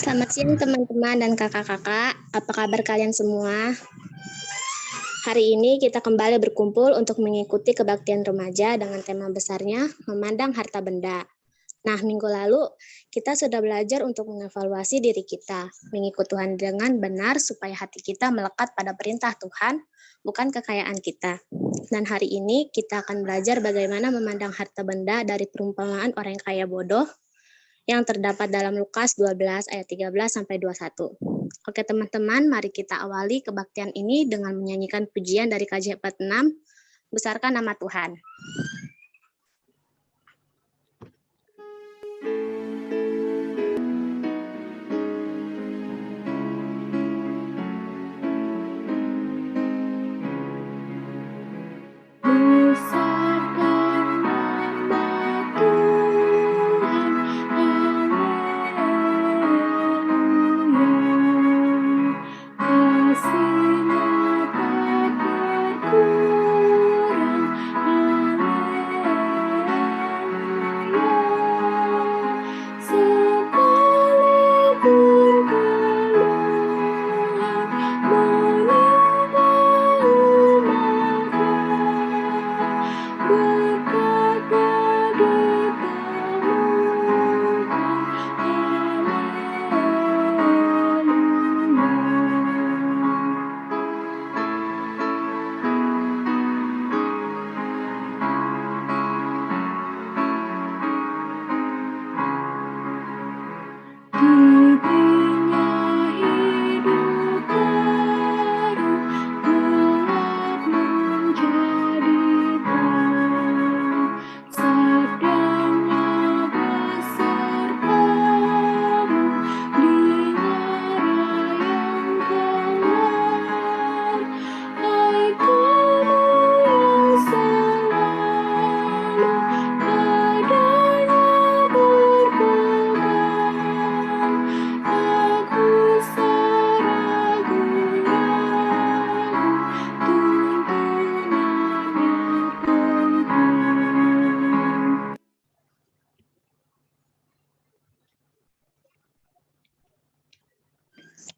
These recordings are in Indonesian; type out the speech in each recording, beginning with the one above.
Selamat siang teman-teman dan kakak-kakak. Apa kabar kalian semua? Hari ini kita kembali berkumpul untuk mengikuti kebaktian remaja dengan tema besarnya memandang harta benda. Nah, minggu lalu kita sudah belajar untuk mengevaluasi diri kita, mengikut Tuhan dengan benar supaya hati kita melekat pada perintah Tuhan, bukan kekayaan kita. Dan hari ini kita akan belajar bagaimana memandang harta benda dari perumpamaan orang yang kaya bodoh yang terdapat dalam Lukas 12 ayat 13 sampai 21. Oke teman-teman, mari kita awali kebaktian ini dengan menyanyikan pujian dari KJ 46, Besarkan Nama Tuhan.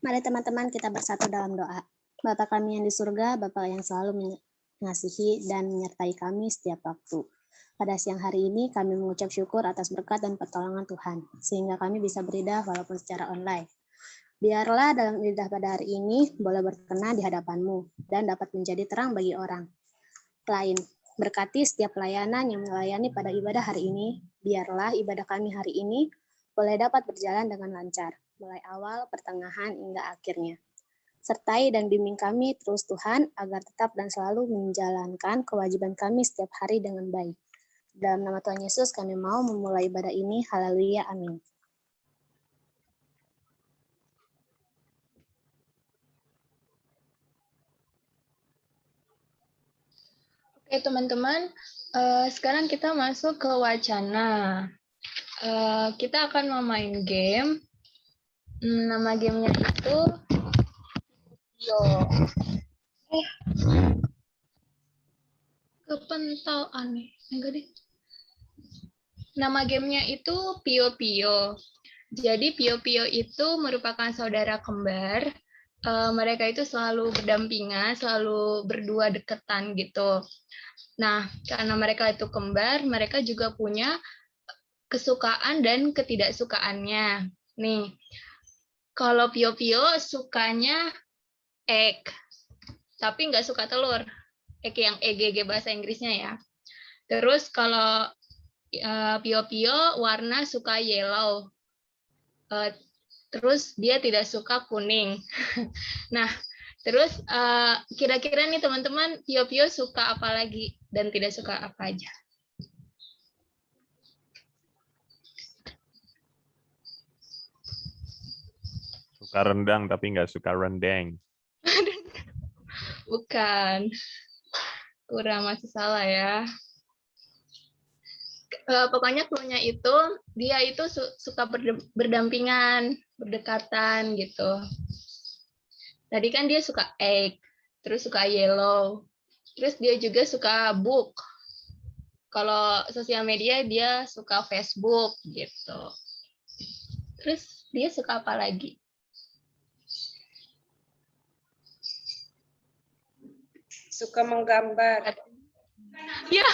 Mari teman-teman kita bersatu dalam doa. Bapa kami yang di surga, Bapa yang selalu mengasihi dan menyertai kami setiap waktu. Pada siang hari ini kami mengucap syukur atas berkat dan pertolongan Tuhan, sehingga kami bisa beribadah walaupun secara online. Biarlah dalam ibadah pada hari ini boleh berkenan di hadapan-Mu dan dapat menjadi terang bagi orang lain. Berkati setiap pelayanan yang melayani pada ibadah hari ini, biarlah ibadah kami hari ini boleh dapat berjalan dengan lancar, mulai awal, pertengahan, hingga akhirnya. Sertai dan bimbing kami terus Tuhan, agar tetap dan selalu menjalankan kewajiban kami setiap hari dengan baik. Dalam nama Tuhan Yesus kami mau memulai ibadah ini. Haleluya, amin. Oke teman-teman, sekarang kita masuk ke wacana. Kita akan memain game. Nama gamenya itu kepentau aneh. Enggak deh. Nama gamenya itu Pio Pio. Jadi Pio Pio itu merupakan saudara kembar. Mereka itu selalu berdampingan, selalu berdua deketan gitu. Nah, karena mereka itu kembar, mereka juga punya kesukaan dan ketidaksukaannya. Nih, kalau Pio Pio sukanya egg, tapi nggak suka telur. Egg yang EGG bahasa Inggrisnya ya. Terus kalau Pio Pio warna suka yellow. Terus dia tidak suka kuning. Nah, terus kira-kira nih teman-teman, Pio Pio suka apa lagi dan tidak suka apa aja? Suka rendang tapi nggak suka rendeng. Bukan. Kurang, masih salah ya. Pokoknya clue-nya itu, dia itu suka berdampingan, berdekatan gitu. Tadi kan dia suka egg, terus suka yellow, terus dia juga suka book. Kalau sosial media dia suka Facebook gitu. Terus Dia suka apa lagi? Suka menggambar. Ya,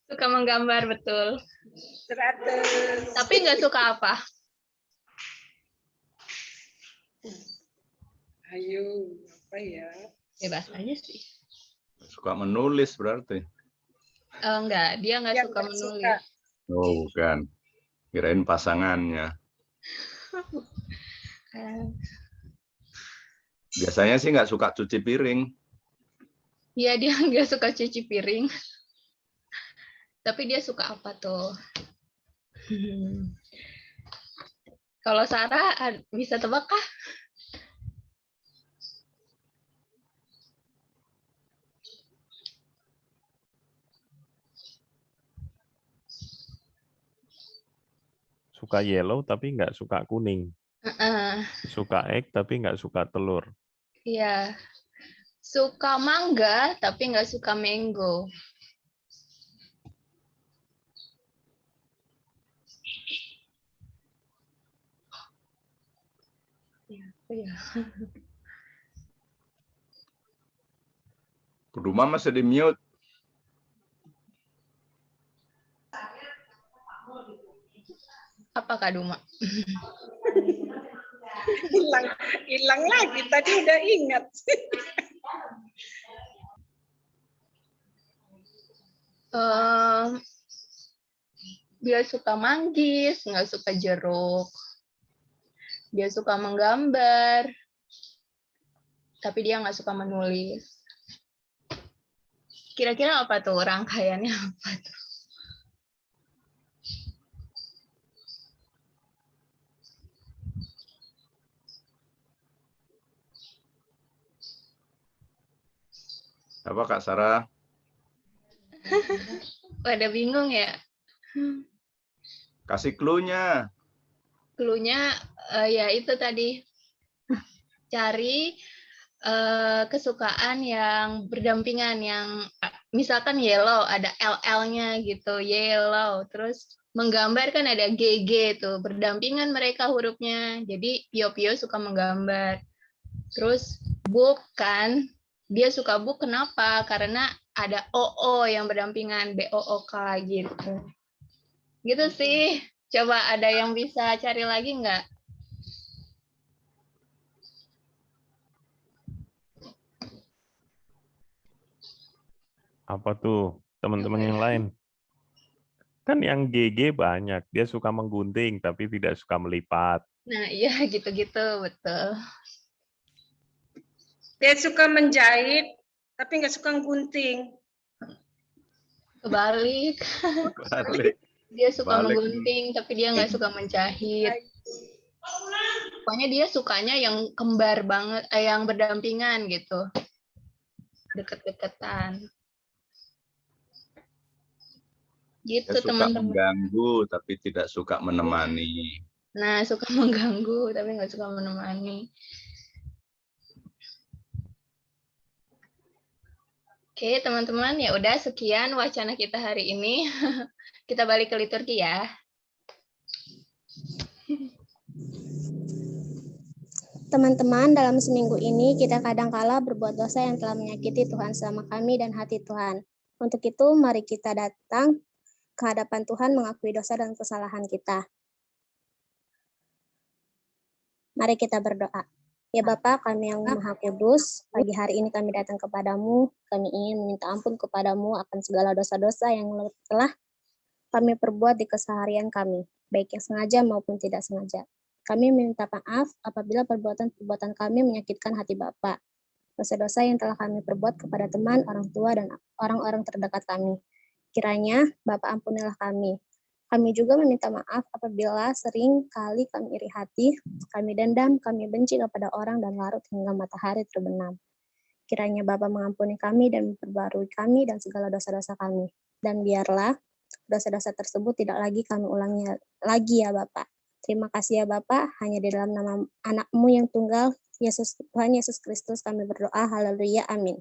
suka menggambar, betul. 100. Tapi nggak suka apa? Ayo, apa ya? Bebas aja sih. Suka menulis berarti. Enggak, dia nggak Yang suka nggak menulis. suka. Oh, bukan. Kirain pasangannya. Eh, Biasanya sih nggak suka cuci piring. Iya, dia nggak suka cuci piring. Tapi dia suka apa tuh? Kalau Sarah bisa tebak kah? Suka yellow tapi nggak suka kuning. Heeh, Suka egg tapi nggak suka telur. iya. Suka mangga tapi nggak suka mango. Iya. Kudu mama masih di mute. Apa Kak Duma? Hilang lagi. Tadi udah ingat. Dia suka manggis, nggak suka jeruk. Dia suka menggambar, tapi dia nggak suka menulis. Kira-kira apa tuh rangkaiannya apa tuh? Apa Kak Sarah? Pada bingung ya? Kasih clue-nya. Cluenya ya itu tadi. Cari kesukaan yang berdampingan, yang misalkan yellow ada LL-nya gitu, yellow. Terus menggambar kan ada GG tuh, berdampingan mereka hurufnya. Jadi Pio suka menggambar. Terus book kan, dia suka book kenapa? Karena ada OO yang berdampingan, BOOK gitu. Gitu sih. Coba ada yang bisa cari lagi nggak? Apa tuh teman-teman yang lain? Kan yang GG banyak. Dia suka menggunting tapi tidak suka melipat. Nah, iya gitu-gitu, betul. Dia suka menjahit, tapi nggak suka gunting. Kebalik. Balik. Dia suka Balik. menggunting, tapi dia nggak suka menjahit. Pokoknya dia sukanya yang kembar banget, yang berdampingan gitu. Deket-deketan. Gitu, Dia suka teman-teman. mengganggu tapi tidak suka menemani. Nah, suka mengganggu, tapi nggak suka menemani. Oke, teman-teman, ya udah sekian wacana kita hari ini. Kita balik ke liturgi ya. Teman-teman, dalam seminggu ini kita kadangkala berbuat dosa yang telah menyakiti Tuhan sama kami dan hati Tuhan. Untuk itu, mari kita datang ke hadapan Tuhan mengakui dosa dan kesalahan kita. Mari kita berdoa. Ya Bapa, kami yang Maha Kudus, pagi hari ini kami datang kepadamu. Kami ingin meminta ampun kepadamu akan segala dosa-dosa yang telah kami perbuat di keseharian kami, baik yang sengaja maupun tidak sengaja. Kami minta maaf apabila perbuatan-perbuatan kami menyakitkan hati Bapa. Dosa-dosa yang telah kami perbuat kepada teman, orang tua, dan orang-orang terdekat kami. Kiranya Bapa ampunilah kami. Kami juga meminta maaf apabila sering kali kami iri hati, kami dendam, kami benci kepada orang dan larut hingga matahari terbenam. Kiranya Bapa mengampuni kami dan memperbarui kami dan segala dosa-dosa kami. Dan biarlah dosa-dosa tersebut tidak lagi kami ulangi lagi ya Bapa. Terima kasih ya Bapa, hanya di dalam nama anak-Mu yang tunggal, Tuhan Yesus Kristus kami berdoa, haleluya, amin.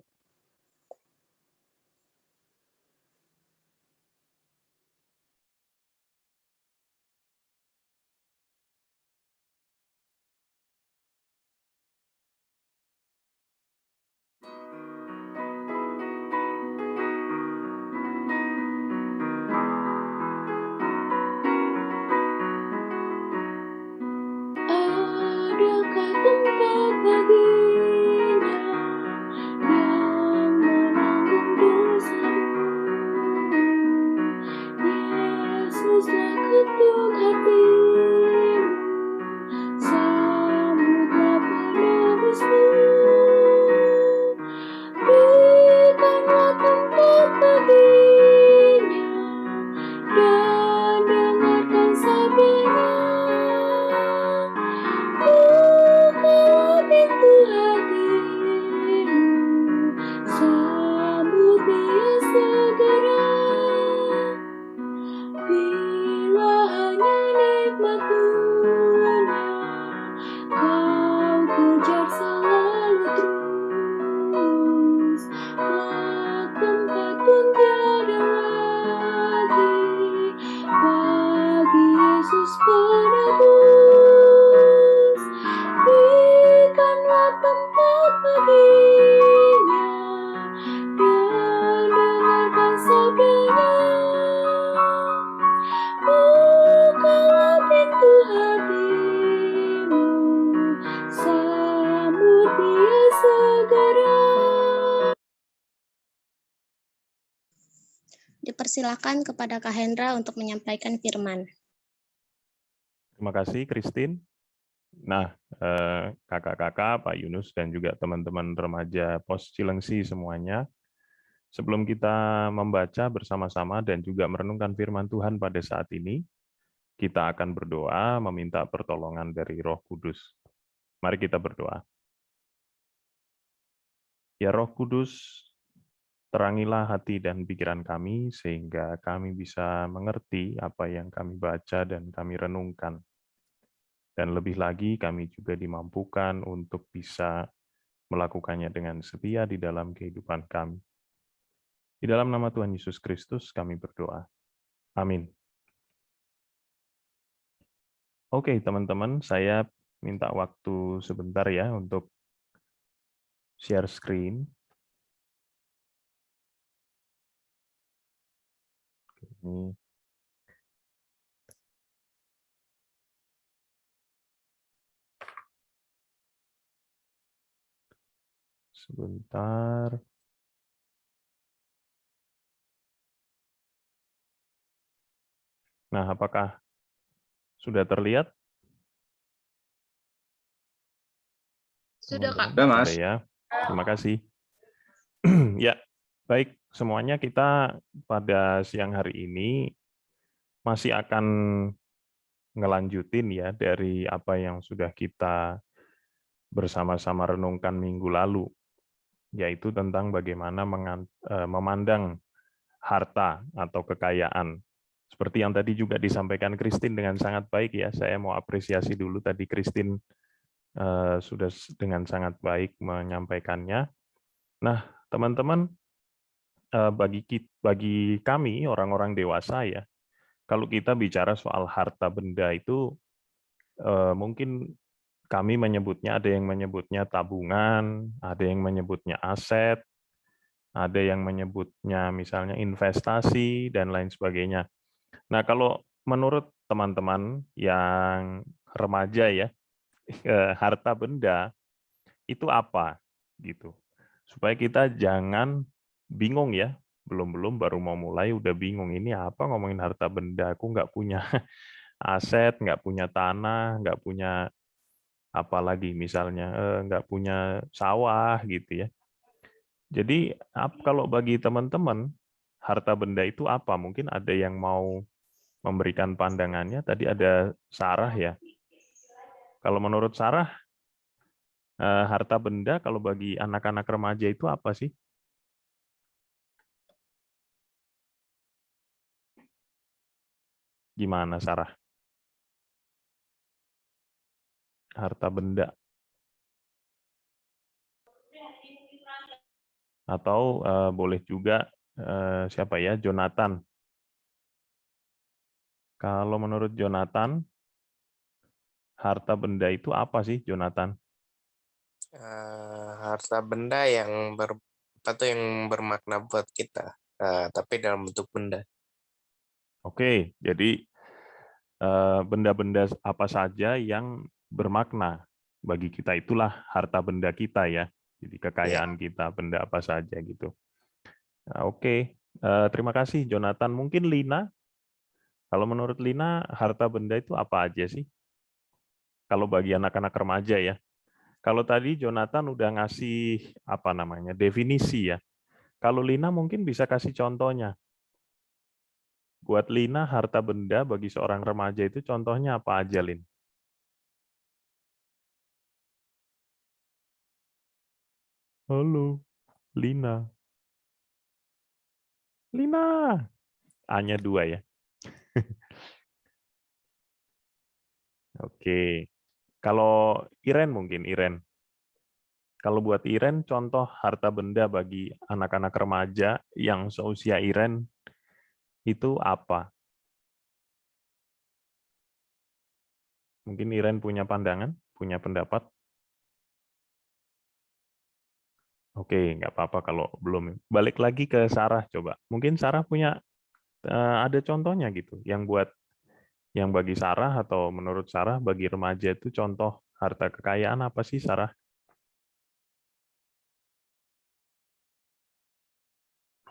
persilakan kepada Kak Hendra untuk menyampaikan firman. Terima kasih, Christine. Nah, kakak-kakak, Pak Yunus, dan juga teman-teman remaja Pos Cilengsi semuanya, sebelum kita membaca bersama-sama dan juga merenungkan firman Tuhan pada saat ini, kita akan berdoa meminta pertolongan dari Roh Kudus. Mari kita berdoa. Ya Roh Kudus, terangilah hati dan pikiran kami sehingga kami bisa mengerti apa yang kami baca dan kami renungkan. Dan lebih lagi kami juga dimampukan untuk bisa melakukannya dengan setia di dalam kehidupan kami. Di dalam nama Tuhan Yesus Kristus kami berdoa. Amin. Oke, teman-teman, saya minta waktu sebentar ya untuk share screen. Ini. Sebentar. Nah, apakah sudah terlihat? Sudah, Kak. Udah, Mas. Sudah ya. Terima kasih. Ya, baik. Semuanya kita pada siang hari ini masih akan ngelanjutin ya dari apa yang sudah kita bersama-sama renungkan minggu lalu, yaitu tentang bagaimana memandang harta atau kekayaan. Seperti yang tadi juga disampaikan Christine dengan sangat baik ya, saya mau apresiasi dulu tadi Christine sudah dengan sangat baik menyampaikannya. Nah, teman-teman, bagi kami orang-orang dewasa ya, kalau kita bicara soal harta benda itu mungkin kami menyebutnya, ada yang menyebutnya tabungan, ada yang menyebutnya aset, ada yang menyebutnya misalnya investasi dan lain sebagainya. Nah, kalau menurut teman-teman yang remaja ya, harta benda itu apa gitu. Supaya kita jangan bingung ya, belum baru mau mulai udah bingung ini apa ngomongin harta benda, aku nggak punya aset, nggak punya tanah, nggak punya apa lagi misalnya nggak punya sawah gitu ya. Jadi kalau bagi teman-teman harta benda itu apa? Mungkin ada yang mau memberikan pandangannya. Tadi ada Sarah ya. Kalau menurut Sarah harta benda kalau bagi anak-anak remaja itu apa sih? Gimana Sarah? Harta benda. Atau boleh juga siapa ya? Jonathan. Kalau menurut Jonathan, harta benda itu apa sih, Jonathan? Harta benda yang yang bermakna buat kita, tapi dalam bentuk benda. Oke, jadi benda-benda apa saja yang bermakna bagi kita itulah harta benda kita ya. Jadi kekayaan kita, benda apa saja gitu. Nah, oke, terima kasih Jonathan. Mungkin Lina, kalau menurut Lina harta benda itu apa aja sih? Kalau bagi anak-anak remaja ya. Kalau tadi Jonathan udah ngasih apa namanya definisi ya. Kalau Lina mungkin bisa kasih contohnya. Buat Lina harta benda bagi seorang remaja itu contohnya apa aja, Lin? Halo, Lina. Lina. A-nya 2 ya. Oke. Kalau Iren mungkin, Iren. Kalau buat Iren, contoh harta benda bagi anak-anak remaja yang seusia Iren itu apa? Mungkin Iren punya pandangan, punya pendapat? Oke, nggak apa-apa kalau belum. Balik lagi ke Sarah coba. Mungkin Sarah punya ada contohnya gitu, yang bagi Sarah atau menurut Sarah bagi remaja itu contoh harta kekayaan apa sih Sarah?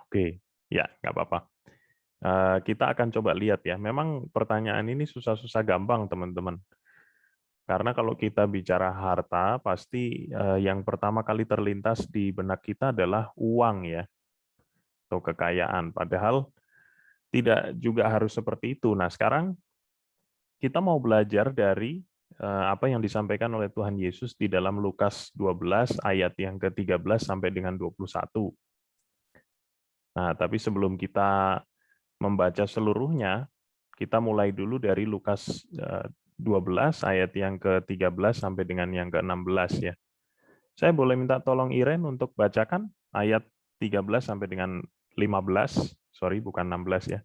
Oke, ya nggak apa-apa. Kita akan coba lihat ya. Memang pertanyaan ini susah-susah gampang, teman-teman. Karena kalau kita bicara harta, pasti yang pertama kali terlintas di benak kita adalah uang ya, atau kekayaan. Padahal tidak juga harus seperti itu. Nah, sekarang kita mau belajar dari apa yang disampaikan oleh Tuhan Yesus di dalam Lukas 12 ayat yang ke-13 sampai dengan 21. Nah, tapi sebelum kita membaca seluruhnya, kita mulai dulu dari Lukas 12 ayat yang ke-13 sampai dengan yang ke-16 ya. Saya boleh minta tolong Iren untuk bacakan ayat 13 sampai dengan 15, sorry bukan 16 ya.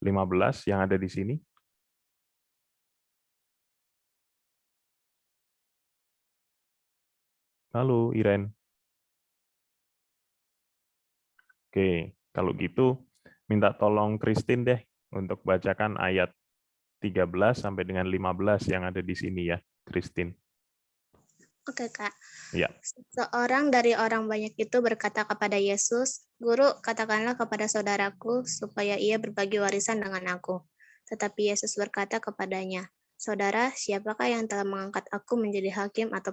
15 yang ada di sini. Halo Iren. Oke, kalau gitu minta tolong Christine deh untuk bacakan ayat 13 sampai dengan 15 yang ada di sini ya, Christine. Oke, Kak. Ya. Seorang dari orang banyak itu berkata kepada Yesus, "Guru, katakanlah kepada saudaraku supaya ia berbagi warisan dengan aku." Tetapi Yesus berkata kepadanya, "Saudara, siapakah yang telah mengangkat aku menjadi hakim atau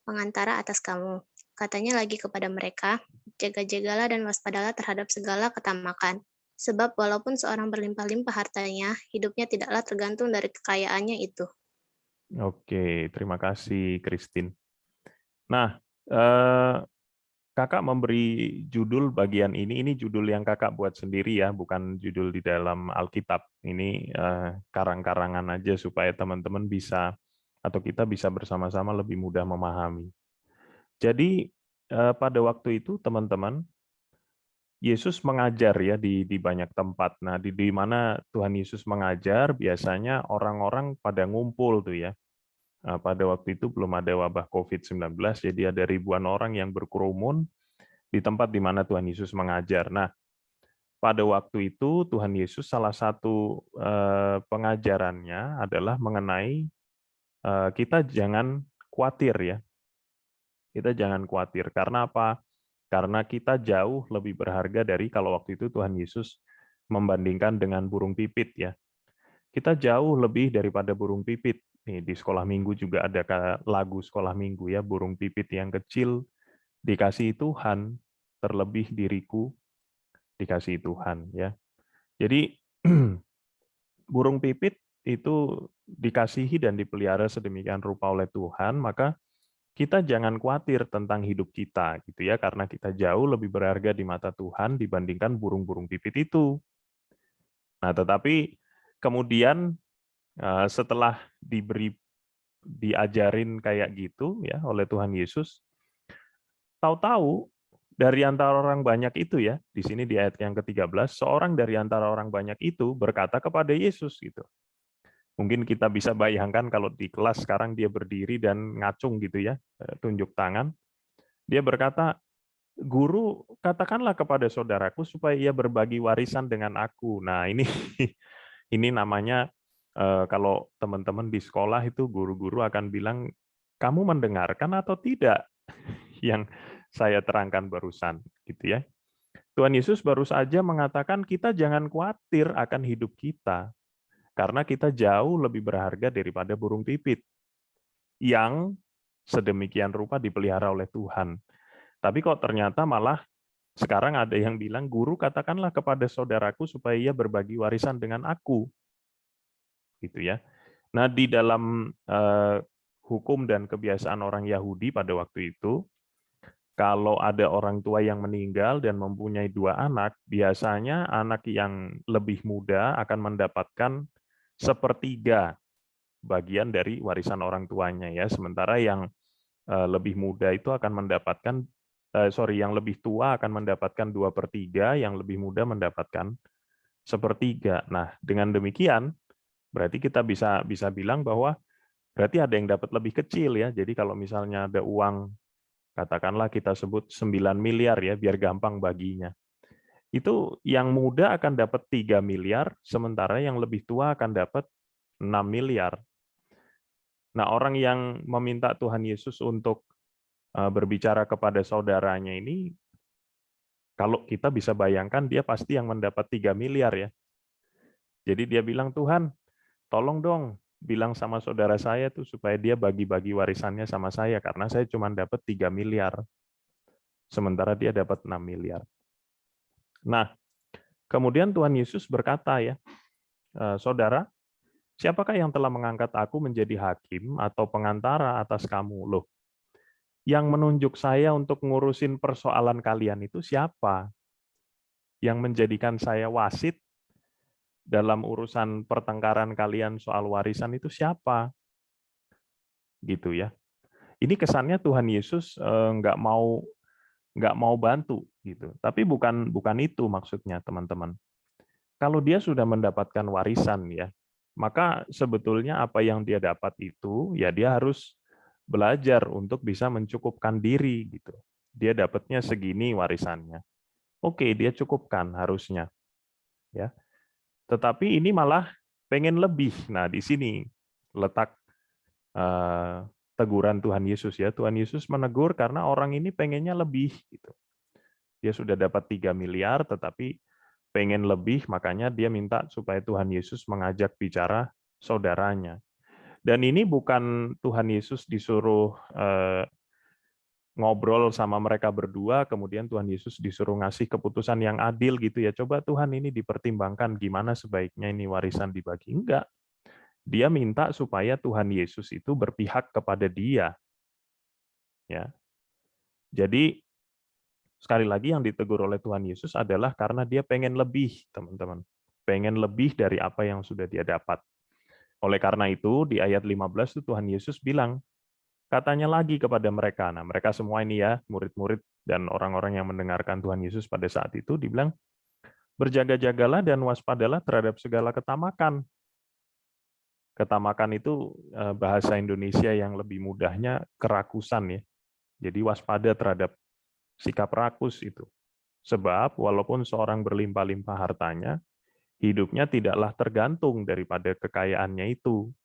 pengantara atas kamu?" Katanya lagi kepada mereka, "Jaga-jagalah dan waspadalah terhadap segala ketamakan. Sebab walaupun seorang berlimpah-limpah hartanya, hidupnya tidaklah tergantung dari kekayaannya itu." Oke, terima kasih Christine. Nah, Kakak memberi judul bagian ini judul yang Kakak buat sendiri ya, bukan judul di dalam Alkitab. Ini karang-karangan aja supaya teman-teman bisa atau kita bisa bersama-sama lebih mudah memahami. Jadi pada waktu itu teman-teman, Yesus mengajar ya di banyak tempat. Nah, di mana Tuhan Yesus mengajar, biasanya orang-orang pada ngumpul tuh ya. Pada waktu itu belum ada wabah COVID-19, jadi ada ribuan orang yang berkerumun di tempat di mana Tuhan Yesus mengajar. Nah, pada waktu itu Tuhan Yesus salah satu pengajarannya adalah mengenai kita jangan khawatir ya. Kita jangan khawatir. Karena apa? Karena kita jauh lebih berharga dari kalau waktu itu Tuhan Yesus membandingkan dengan burung pipit ya. Kita jauh lebih daripada burung pipit. Nih, di sekolah minggu juga ada lagu sekolah minggu ya, burung pipit yang kecil dikasihi Tuhan, terlebih diriku dikasihi Tuhan ya. Jadi burung pipit itu dikasihi dan dipelihara sedemikian rupa oleh Tuhan, maka kita jangan khawatir tentang hidup kita gitu ya, karena kita jauh lebih berharga di mata Tuhan dibandingkan burung-burung pipit itu. Nah, tetapi kemudian setelah diajarin kayak gitu ya oleh Tuhan Yesus, tahu-tahu dari antara orang banyak itu ya, di sini di ayat yang ke-13, seorang dari antara orang banyak itu berkata kepada Yesus gitu. Mungkin kita bisa bayangkan kalau di kelas sekarang dia berdiri dan ngacung gitu ya, tunjuk tangan. Dia berkata, "Guru, katakanlah kepada saudaraku supaya ia berbagi warisan dengan aku." Nah, ini ini namanya kalau teman-teman di sekolah itu guru-guru akan bilang, "Kamu mendengarkan atau tidak?" yang saya terangkan barusan, gitu ya. Tuhan Yesus baru saja mengatakan kita jangan khawatir akan hidup kita, karena kita jauh lebih berharga daripada burung pipit yang sedemikian rupa dipelihara oleh Tuhan. Tapi kok ternyata malah sekarang ada yang bilang, "Guru, katakanlah kepada saudaraku supaya ia berbagi warisan dengan aku." Gitu ya. Nah, di dalam hukum dan kebiasaan orang Yahudi pada waktu itu, kalau ada orang tua yang meninggal dan mempunyai 2 anak, biasanya anak yang lebih muda akan mendapatkan sepertiga bagian dari warisan orang tuanya ya, sementara yang lebih muda itu akan mendapatkan yang lebih tua akan mendapatkan 2/3, yang lebih muda mendapatkan sepertiga. Nah, dengan demikian berarti kita bisa bilang bahwa berarti ada yang dapat lebih kecil ya. Jadi kalau misalnya ada uang, katakanlah kita sebut 9 miliar ya, biar gampang baginya. Itu yang muda akan dapat 3 miliar, sementara yang lebih tua akan dapat 6 miliar. Nah, orang yang meminta Tuhan Yesus untuk berbicara kepada saudaranya ini Kalau kita bisa bayangkan, dia pasti yang mendapat 3 miliar ya. Jadi dia bilang, Tuhan, tolong dong, bilang sama saudara saya tuh supaya dia bagi-bagi warisannya sama saya, karena saya cuma dapat 3 miliar. Sementara dia dapat 6 miliar. Nah, kemudian Tuhan Yesus berkata ya, saudara, siapakah yang telah mengangkat aku menjadi hakim atau pengantara atas kamu? Loh, yang menunjuk saya untuk ngurusin persoalan kalian itu siapa? Yang menjadikan saya wasit dalam urusan pertengkaran kalian soal warisan itu siapa? Gitu ya. Ini kesannya Tuhan Yesus nggak mau bantu gitu. Tapi bukan itu maksudnya, teman-teman. Kalau dia sudah mendapatkan warisan ya, maka sebetulnya apa yang dia dapat itu ya dia harus belajar untuk bisa mencukupkan diri gitu. Dia dapatnya segini warisannya. Oke, dia cukupkan harusnya. Ya. Tetapi ini malah pengen lebih. Nah, di sini letak teguran Tuhan Yesus ya. Tuhan Yesus menegur karena orang ini pengennya lebih gitu. Dia sudah dapat 3 miliar tetapi pengen lebih, makanya dia minta supaya Tuhan Yesus mengajak bicara saudaranya. Dan ini bukan Tuhan Yesus disuruh ngobrol sama mereka berdua, kemudian Tuhan Yesus disuruh ngasih keputusan yang adil gitu ya. Coba Tuhan ini dipertimbangkan gimana sebaiknya ini warisan dibagi. Enggak. Dia minta supaya Tuhan Yesus itu berpihak kepada dia. Ya. Jadi sekali lagi yang ditegur oleh Tuhan Yesus adalah karena dia pengen lebih, teman-teman. Pengen lebih dari apa yang sudah dia dapat. Oleh karena itu, di ayat 15 itu Tuhan Yesus bilang, katanya lagi kepada mereka, nah mereka semua ini ya, murid-murid dan orang-orang yang mendengarkan Tuhan Yesus pada saat itu, dibilang, berjaga-jagalah dan waspadalah terhadap segala ketamakan. Ketamakan itu bahasa Indonesia yang lebih mudahnya kerakusan ya. Jadi waspada terhadap sikap rakus itu. Sebab walaupun seorang berlimpah-limpah hartanya, hidupnya tidaklah tergantung daripada kekayaannya itu.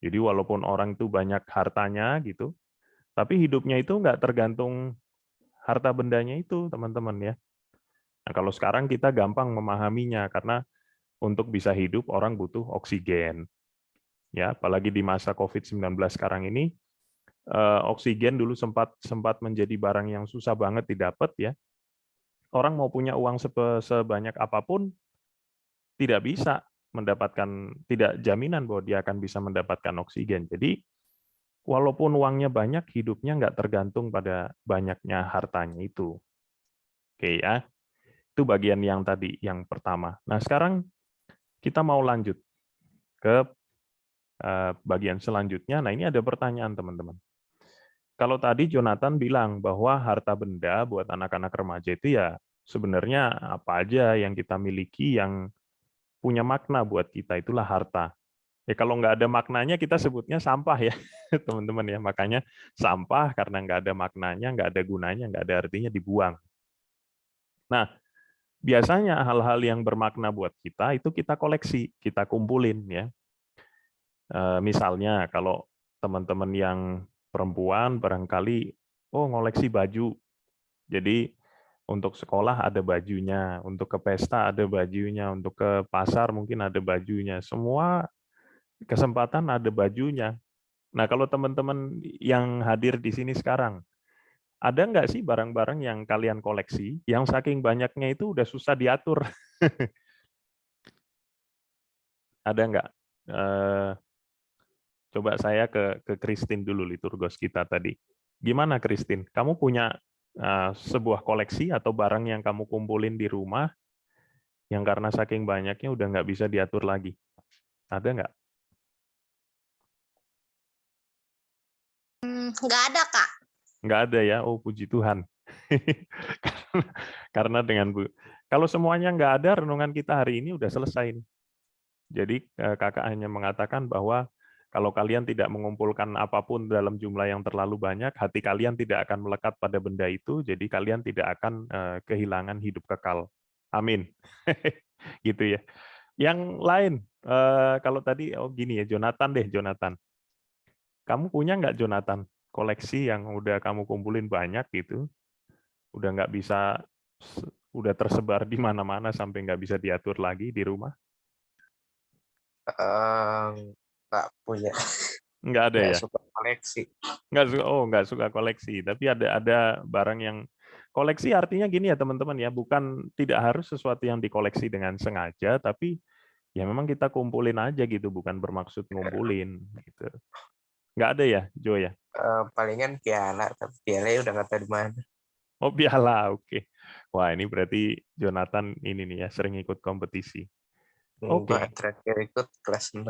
Jadi walaupun orang itu banyak hartanya gitu, tapi hidupnya itu nggak tergantung harta bendanya itu, teman-teman ya. Nah, kalau sekarang kita gampang memahaminya karena untuk bisa hidup orang butuh oksigen. Ya, apalagi di masa COVID-19 sekarang ini, oksigen dulu sempat menjadi barang yang susah banget didapat ya. Orang mau punya uang sebanyak apapun tidak bisa mendapatkan, tidak jaminan bahwa dia akan bisa mendapatkan oksigen. Jadi walaupun uangnya banyak, hidupnya nggak tergantung pada banyaknya hartanya itu. Oke ya, itu bagian yang tadi, yang pertama. Nah sekarang kita mau lanjut ke bagian selanjutnya. Nah ini ada pertanyaan teman-teman. Kalau tadi Jonathan bilang bahwa harta benda buat anak-anak remaja itu ya sebenarnya apa aja yang kita miliki yang punya makna buat kita, itulah harta. Ya kalau nggak ada maknanya kita sebutnya sampah ya, teman-teman ya. Makanya sampah karena nggak ada maknanya, nggak ada gunanya, nggak ada artinya dibuang. Nah, biasanya hal-hal yang bermakna buat kita itu kita koleksi, kita kumpulin ya. Misalnya kalau teman-teman yang perempuan barangkali ngoleksi baju. Jadi untuk sekolah ada bajunya, untuk ke pesta ada bajunya, untuk ke pasar mungkin ada bajunya. Semua kesempatan ada bajunya. Nah, kalau teman-teman yang hadir di sini sekarang, ada nggak sih barang-barang yang kalian koleksi, yang saking banyaknya itu udah susah diatur? Ada nggak? Coba saya ke Christine dulu, liturgos kita tadi. Gimana Christine? Kamu punya sebuah koleksi atau barang yang kamu kumpulin di rumah, yang karena saking banyaknya udah nggak bisa diatur lagi? Ada nggak? Nggak ada, Kak. Nggak ada ya? Oh, puji Tuhan. Karena dengan kalau semuanya nggak ada, renungan kita hari ini udah selesai. Jadi kakak hanya mengatakan bahwa kalau kalian tidak mengumpulkan apapun dalam jumlah yang terlalu banyak, hati kalian tidak akan melekat pada benda itu, jadi kalian tidak akan kehilangan hidup kekal. Amin. Gitu ya. Yang lain, kalau tadi, gini ya, Jonathan. Kamu punya nggak, Jonathan, koleksi yang udah kamu kumpulin banyak gitu, udah nggak bisa udah tersebar di mana-mana sampai nggak bisa diatur lagi di rumah? Nggak punya, Nggak ada nggak ya? suka koleksi. Nggak suka koleksi, tapi ada barang yang koleksi artinya gini ya teman-teman ya, bukan tidak harus sesuatu yang dikoleksi dengan sengaja, tapi ya memang kita kumpulin aja gitu, bukan bermaksud ngumpulin gitu. Nggak ada ya, Jo ya? Palingan piala, tapi pialanya udah nggak tahu di mana. Oh piala, oke. Wah ini berarti Jonathan ini nih ya, sering ikut kompetisi. Oke, Nggak, terakhir ikut kelas 6.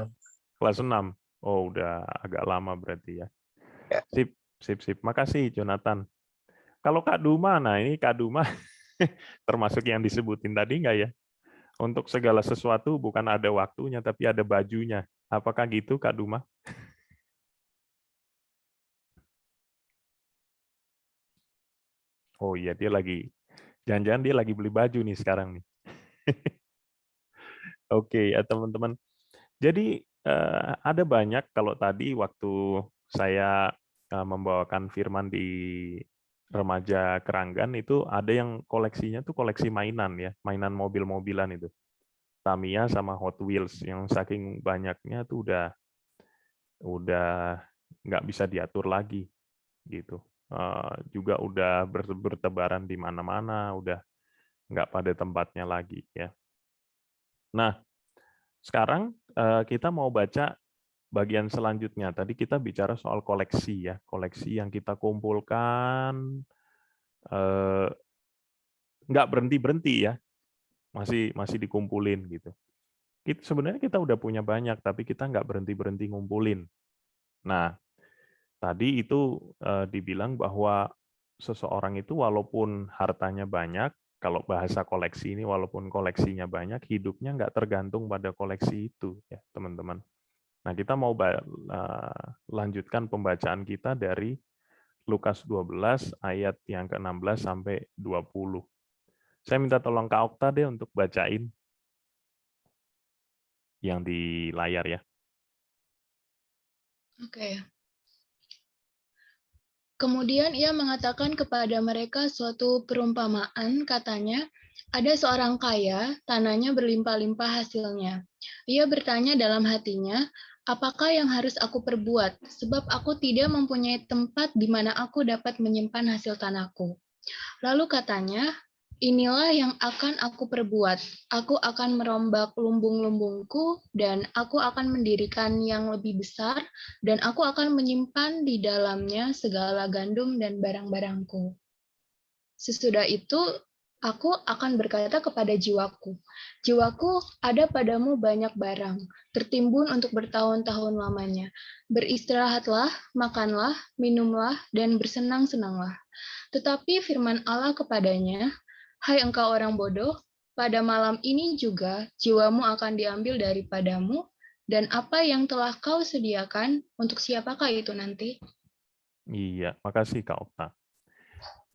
kelas 6. Oh udah agak lama berarti ya. Ya. Sip. Makasih Jonathan. Kalau Kak Duma, nah ini Kak Duma termasuk yang disebutin tadi nggak ya? Untuk segala sesuatu bukan ada waktunya, tapi ada bajunya. Apakah gitu Kak Duma? Oh iya, jangan-jangan dia lagi beli baju nih sekarang nih. Oke ya teman-teman. Jadi ada banyak, kalau tadi waktu saya membawakan firman di remaja Keranggan itu ada yang koleksinya tuh koleksi mainan ya, mainan mobil-mobilan itu. Tamiya sama Hot Wheels yang saking banyaknya tuh udah nggak bisa diatur lagi gitu. Juga udah bertebaran di mana-mana, udah nggak pada tempatnya lagi ya. Nah, sekarang kita mau baca bagian selanjutnya. Tadi kita bicara soal koleksi ya, koleksi yang kita kumpulkan nggak berhenti-berhenti ya, masih dikumpulin gitu. Sebenarnya kita udah punya banyak, tapi kita nggak berhenti-berhenti ngumpulin. Nah, tadi itu dibilang bahwa seseorang itu walaupun hartanya banyak, kalau bahasa koleksi ini walaupun koleksinya banyak, hidupnya nggak tergantung pada koleksi itu ya teman-teman. Nah kita mau lanjutkan pembacaan kita dari Lukas 12 ayat yang ke-16 sampai 20. Saya minta tolong Kak Okta deh untuk bacain yang di layar ya. Oke. Kemudian ia mengatakan kepada mereka suatu perumpamaan, katanya, ada seorang kaya, tanahnya berlimpah-limpah hasilnya. Ia bertanya dalam hatinya, apakah yang harus aku perbuat, sebab aku tidak mempunyai tempat di mana aku dapat menyimpan hasil tanahku. Lalu katanya, inilah yang akan aku perbuat. Aku akan merombak lumbung-lumbungku, dan aku akan mendirikan yang lebih besar, dan aku akan menyimpan di dalamnya segala gandum dan barang-barangku. Sesudah itu, aku akan berkata kepada jiwaku, jiwaku, ada padamu banyak barang, tertimbun untuk bertahun-tahun lamanya. Beristirahatlah, makanlah, minumlah, dan bersenang-senanglah. Tetapi firman Allah kepadanya, hai engkau orang bodoh, pada malam ini juga jiwamu akan diambil daripadamu, dan apa yang telah kau sediakan, untuk siapakah itu nanti? Iya, makasih Kak Okta.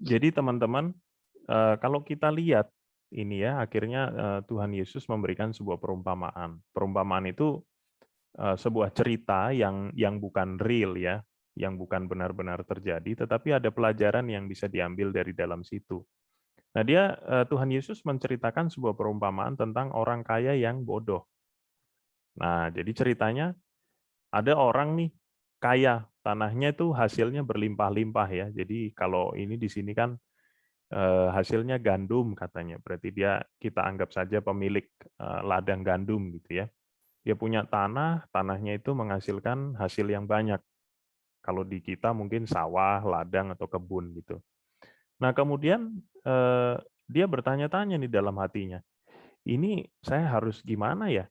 Jadi teman-teman, kalau kita lihat ini ya, akhirnya Tuhan Yesus memberikan sebuah perumpamaan. Perumpamaan itu sebuah cerita yang bukan real ya, yang bukan benar-benar terjadi, tetapi ada pelajaran yang bisa diambil dari dalam situ. Nah, Tuhan Yesus menceritakan sebuah perumpamaan tentang orang kaya yang bodoh. Nah, jadi ceritanya ada orang nih kaya, tanahnya itu hasilnya berlimpah-limpah ya. Jadi kalau ini di sini kan hasilnya gandum katanya. Berarti kita anggap saja pemilik ladang gandum gitu ya. Dia punya tanahnya itu menghasilkan hasil yang banyak. Kalau di kita mungkin sawah, ladang atau kebun gitu. Nah, kemudian dia bertanya-tanya nih dalam hatinya, ini saya harus gimana ya?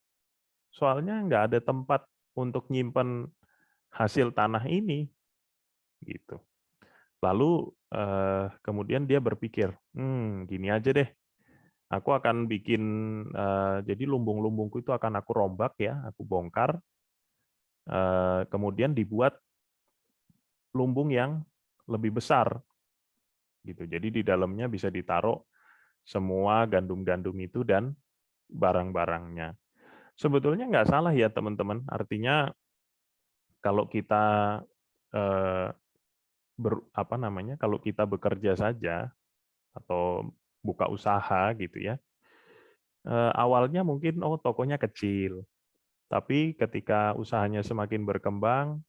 Soalnya nggak ada tempat untuk nyimpen hasil tanah ini, gitu. Lalu kemudian dia berpikir, gini aja deh, aku akan bikin, jadi lumbung-lumbungku itu akan aku rombak ya, aku bongkar, kemudian dibuat lumbung yang lebih besar, gitu. Jadi di dalamnya bisa ditaruh semua gandum-gandum itu dan barang-barangnya. Sebetulnya nggak salah ya teman-teman, artinya kalau kita kalau kita bekerja saja atau buka usaha gitu ya. Awalnya mungkin tokonya kecil, tapi ketika usahanya semakin berkembang,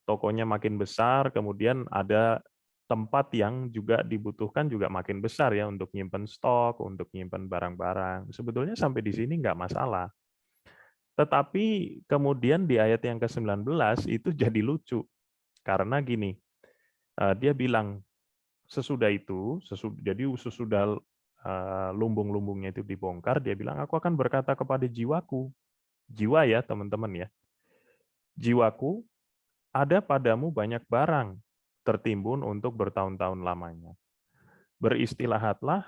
tokonya makin besar, kemudian ada tempat yang juga dibutuhkan juga makin besar ya untuk nyimpen stok, untuk nyimpen barang-barang. Sebetulnya sampai di sini nggak masalah. Tetapi kemudian di ayat yang ke-19 itu jadi lucu. Karena gini, dia bilang sesudah itu, sesudah lumbung-lumbungnya itu dibongkar, dia bilang, aku akan berkata kepada jiwaku. Jiwa ya teman-teman ya. Jiwaku, ada padamu banyak barang tertimbun untuk bertahun-tahun lamanya. Beristirahatlah,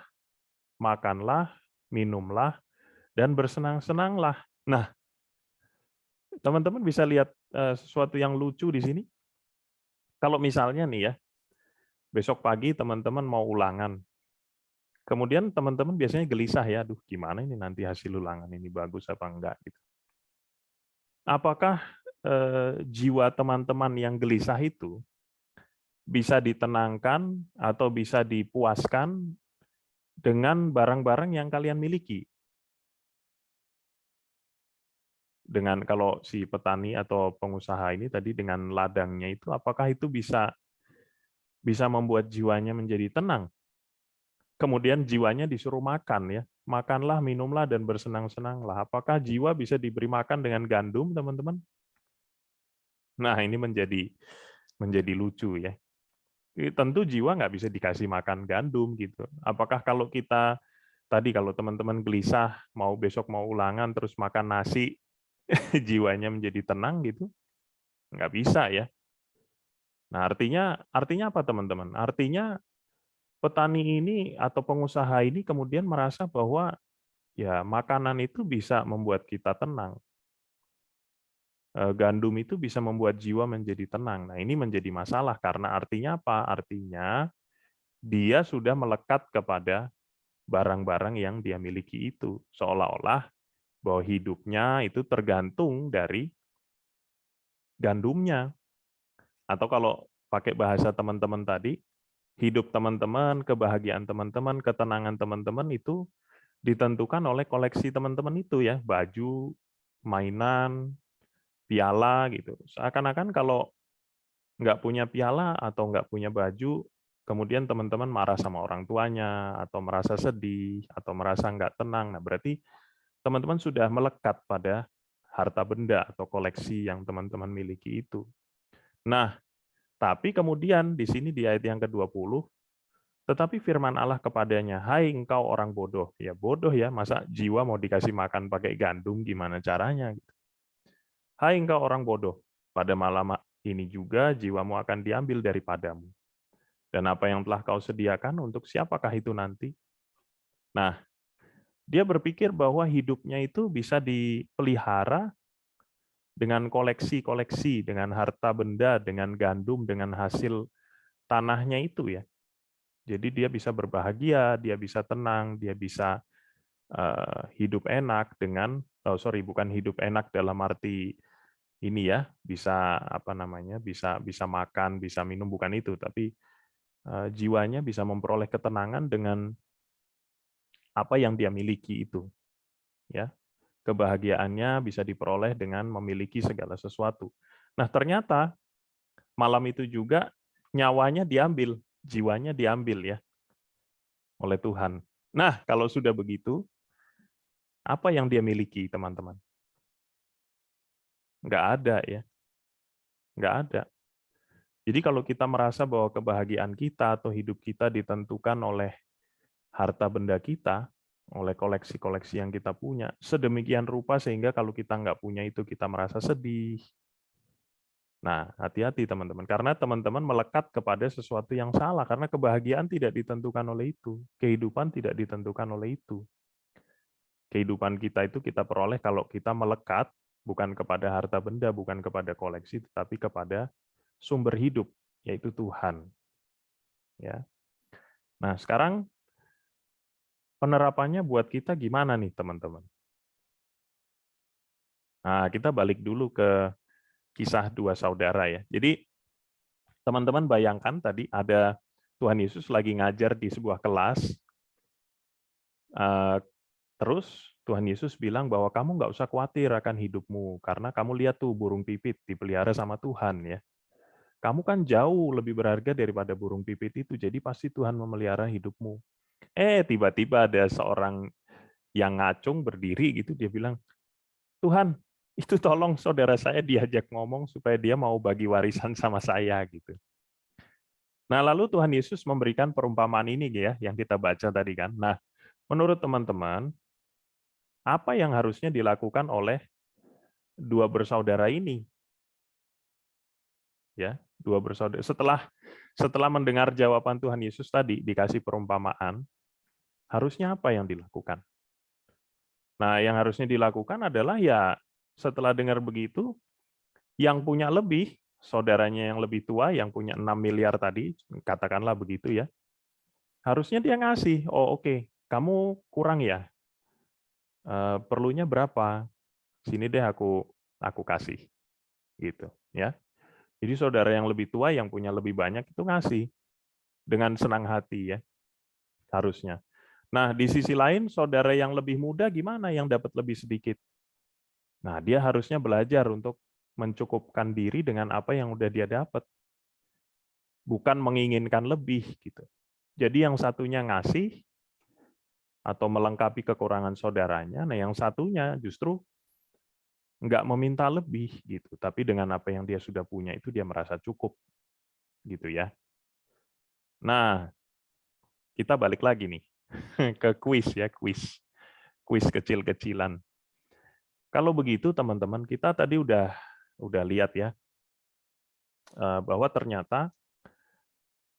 makanlah, minumlah, dan bersenang-senanglah. Nah, teman-teman bisa lihat sesuatu yang lucu di sini. Kalau misalnya nih ya, besok pagi teman-teman mau ulangan. Kemudian teman-teman biasanya gelisah ya, aduh gimana ini nanti hasil ulangan ini bagus apa enggak gitu. Apakah jiwa teman-teman yang gelisah itu bisa ditenangkan atau bisa dipuaskan dengan barang-barang yang kalian miliki? Dengan kalau si petani atau pengusaha ini tadi dengan ladangnya itu, apakah itu bisa membuat jiwanya menjadi tenang? Kemudian jiwanya disuruh makan ya, makanlah, minumlah, dan bersenang-senanglah. Apakah jiwa bisa diberi makan dengan gandum, teman-teman? Nah, ini menjadi lucu ya. Tentu jiwa nggak bisa dikasih makan gandum gitu. Apakah kalau kita tadi kalau teman-teman gelisah besok mau ulangan terus makan nasi, jiwanya menjadi tenang gitu? Nggak bisa ya. Nah, artinya apa teman-teman? Artinya petani ini atau pengusaha ini kemudian merasa bahwa ya makanan itu bisa membuat kita tenang. Gandum itu bisa membuat jiwa menjadi tenang. Nah, ini menjadi masalah karena artinya apa? Artinya dia sudah melekat kepada barang-barang yang dia miliki itu. Seolah-olah bahwa hidupnya itu tergantung dari gandumnya. Atau kalau pakai bahasa teman-teman tadi, hidup teman-teman, kebahagiaan teman-teman, ketenangan teman-teman itu ditentukan oleh koleksi teman-teman itu ya, baju, mainan, piala gitu. Seakan-akan kalau nggak punya piala atau nggak punya baju, kemudian teman-teman marah sama orang tuanya, atau merasa sedih, atau merasa nggak tenang. Nah, berarti teman-teman sudah melekat pada harta benda atau koleksi yang teman-teman miliki itu. Nah, tapi kemudian di sini di ayat yang ke-20, tetapi firman Allah kepadanya, hai engkau orang bodoh. Ya bodoh ya, masa jiwa mau dikasih makan pakai gandum, gimana caranya? Hai engkau orang bodoh, pada malam ini juga jiwamu akan diambil daripadamu. Dan apa yang telah kau sediakan untuk siapakah itu nanti? Nah, dia berpikir bahwa hidupnya itu bisa dipelihara dengan koleksi-koleksi, dengan harta benda, dengan gandum, dengan hasil tanahnya itu ya. Jadi dia bisa berbahagia, dia bisa tenang, dia bisa hidup enak dengan bukan hidup enak dalam arti ini ya, bisa apa namanya, bisa makan, bisa minum, bukan itu, tapi jiwanya bisa memperoleh ketenangan dengan apa yang dia miliki itu. Ya. Kebahagiaannya bisa diperoleh dengan memiliki segala sesuatu. Nah, ternyata malam itu juga nyawanya diambil, jiwanya diambil ya oleh Tuhan. Nah, kalau sudah begitu, apa yang dia miliki, teman-teman? Nggak ada ya. Nggak ada. Jadi kalau kita merasa bahwa kebahagiaan kita atau hidup kita ditentukan oleh harta benda kita, oleh koleksi-koleksi yang kita punya, sedemikian rupa sehingga kalau kita nggak punya itu kita merasa sedih. Nah, hati-hati teman-teman, karena teman-teman melekat kepada sesuatu yang salah, karena kebahagiaan tidak ditentukan oleh itu, kehidupan tidak ditentukan oleh itu. Kehidupan kita itu kita peroleh kalau kita melekat bukan kepada harta benda, bukan kepada koleksi, tetapi kepada sumber hidup, yaitu Tuhan. Ya. Nah, sekarang penerapannya buat kita gimana nih, teman-teman? Nah, kita balik dulu ke kisah dua saudara ya. Jadi, teman-teman bayangkan tadi ada Tuhan Yesus lagi ngajar di sebuah kelas, Terus Tuhan Yesus bilang bahwa kamu nggak usah khawatir akan hidupmu, karena kamu lihat tuh burung pipit dipelihara sama Tuhan ya. Kamu kan jauh lebih berharga daripada burung pipit itu, jadi pasti Tuhan memelihara hidupmu. Tiba-tiba ada seorang yang ngacung berdiri gitu, dia bilang, Tuhan, itu tolong saudara saya diajak ngomong supaya dia mau bagi warisan sama saya gitu. Nah, lalu Tuhan Yesus memberikan perumpamaan ini ya, yang kita baca tadi kan. Nah, menurut teman-teman, apa yang harusnya dilakukan oleh dua bersaudara ini? Ya, dua bersaudara. Setelah mendengar jawaban Tuhan Yesus tadi dikasih perumpamaan, harusnya apa yang dilakukan? Nah, yang harusnya dilakukan adalah ya setelah dengar begitu, yang punya lebih, saudaranya yang lebih tua, yang punya 6 miliar tadi, katakanlah begitu ya, harusnya dia ngasih, oh oke, kamu kurang ya, perlunya berapa? Sini deh aku kasih, gitu ya. Jadi saudara yang lebih tua, yang punya lebih banyak itu ngasih dengan senang hati ya, harusnya. Nah, di sisi lain, saudara yang lebih muda gimana yang dapat lebih sedikit? Nah, dia harusnya belajar untuk mencukupkan diri dengan apa yang udah dia dapat. Bukan menginginkan lebih gitu. Jadi yang satunya ngasih atau melengkapi kekurangan saudaranya, nah yang satunya justru nggak meminta lebih gitu, tapi dengan apa yang dia sudah punya itu dia merasa cukup gitu ya. Nah, kita balik lagi nih ke kuis ya, kuis kecil-kecilan. Kalau begitu teman-teman, kita tadi udah lihat ya bahwa ternyata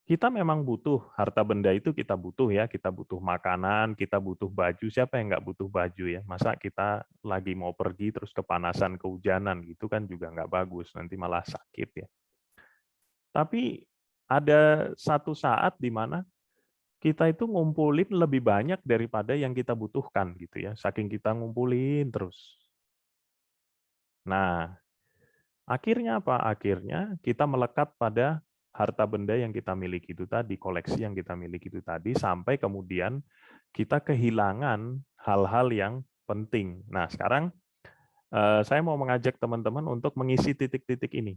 kita memang butuh harta benda itu, kita butuh ya, kita butuh makanan, kita butuh baju. Siapa yang nggak butuh baju ya? Masa kita lagi mau pergi terus kepanasan, kehujanan gitu kan juga nggak bagus, nanti malah sakit ya. Tapi ada satu saat di mana kita itu ngumpulin lebih banyak daripada yang kita butuhkan gitu ya, saking kita ngumpulin terus. Nah, akhirnya apa? Akhirnya kita melekat pada harta benda yang kita miliki itu tadi, koleksi yang kita miliki itu tadi, sampai kemudian kita kehilangan hal-hal yang penting. Nah, sekarang saya mau mengajak teman-teman untuk mengisi titik-titik ini.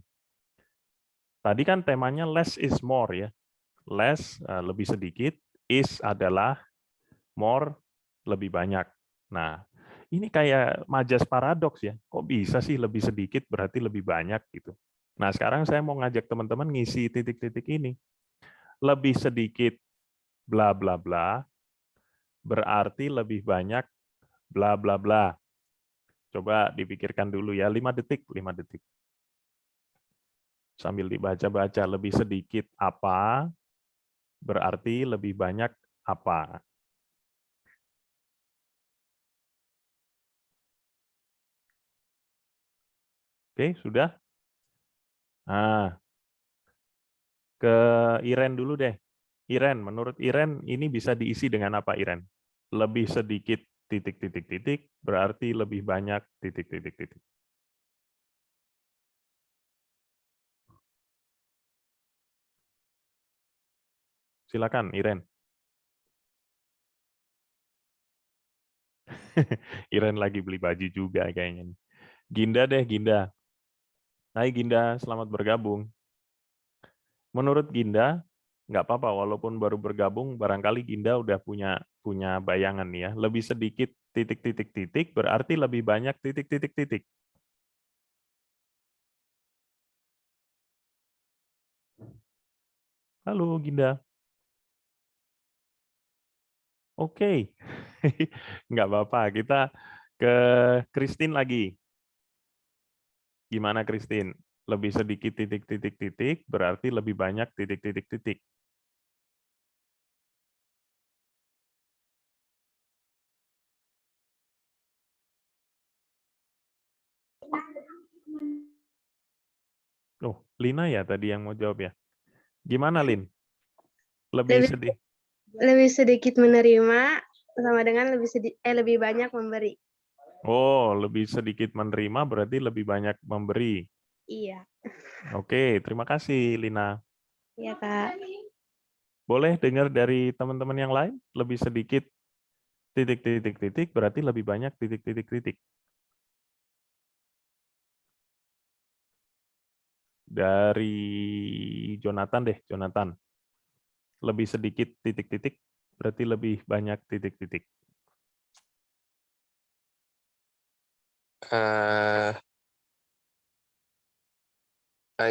Tadi kan temanya less is more ya. Less lebih sedikit, is adalah more lebih banyak. Nah, ini kayak majas paradoks ya. Kok bisa sih lebih sedikit berarti lebih banyak gitu. Nah, sekarang saya mau ngajak teman-teman ngisi titik-titik ini. Lebih sedikit bla bla bla berarti lebih banyak bla bla bla. Coba dipikirkan dulu ya, 5 detik, 5 detik. Sambil dibaca-baca, lebih sedikit apa berarti lebih banyak apa. Oke, sudah? Nah, ke Iren dulu deh. Iren, menurut Iren ini bisa diisi dengan apa Iren? Lebih sedikit titik-titik-titik berarti lebih banyak titik-titik-titik. Silakan Iren. Iren lagi beli baju juga kayaknya. Ginda deh, Ginda. Hai Ginda, selamat bergabung. Menurut Ginda, nggak apa-apa, walaupun baru bergabung, barangkali Ginda udah punya bayangan nih ya. Lebih sedikit titik-titik-titik berarti lebih banyak titik-titik-titik. Halo Ginda. Oke, nggak apa-apa. Kita ke Christine lagi. Gimana Christine? Lebih sedikit titik-titik-titik berarti lebih banyak titik-titik-titik. Oh, Lina ya tadi yang mau jawab ya. Gimana Lin? Lebih sedikit menerima sama dengan lebih banyak memberi. Oh, lebih sedikit menerima berarti lebih banyak memberi. Iya. Oke, terima kasih Lina. Iya, Kak. Boleh dengar dari teman-teman yang lain? Lebih sedikit titik-titik-titik berarti lebih banyak titik-titik-titik. Dari Jonathan deh, Jonathan. Lebih sedikit titik-titik berarti lebih banyak titik-titik. Eh,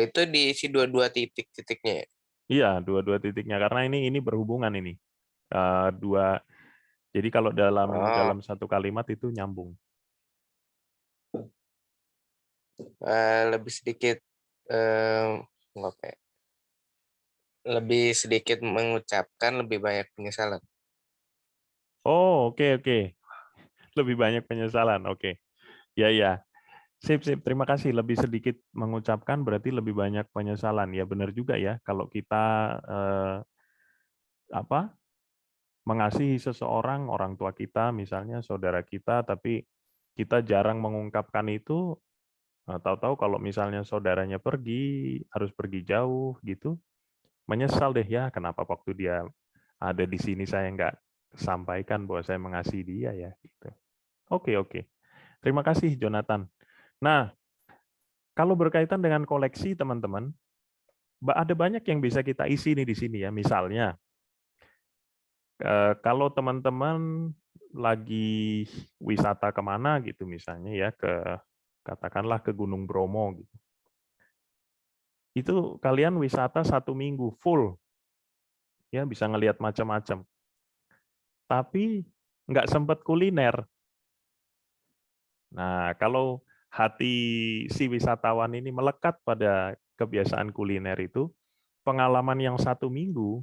itu diisi dua-dua titik-titiknya ya? Iya, dua-dua titiknya karena ini berhubungan ini. Dua. Jadi kalau dalam Oh, satu kalimat itu nyambung. lebih sedikit apa ya? Lebih sedikit mengucapkan, lebih banyak penyesalan. Oh, oke. Lebih banyak penyesalan. Oke. Ya, ya. Sip. Terima kasih. Lebih sedikit mengucapkan berarti lebih banyak penyesalan. Ya, benar juga ya. Kalau kita mengasihi seseorang, orang tua kita, misalnya saudara kita, tapi kita jarang mengungkapkan itu, tahu-tahu kalau misalnya saudaranya harus pergi jauh gitu, menyesal deh ya, kenapa waktu dia ada di sini saya nggak sampaikan bahwa saya mengasihi dia ya. Gitu. Oke. Terima kasih Jonathan. Nah, kalau berkaitan dengan koleksi teman-teman, ada banyak yang bisa kita isi nih di sini ya. Misalnya, kalau teman-teman lagi wisata kemana gitu misalnya ya, katakanlah ke Gunung Bromo gitu. Itu kalian wisata 1 minggu full, ya bisa ngelihat macam-macam. Tapi nggak sempat kuliner. Nah, kalau hati si wisatawan ini melekat pada kebiasaan kuliner itu, pengalaman yang 1 minggu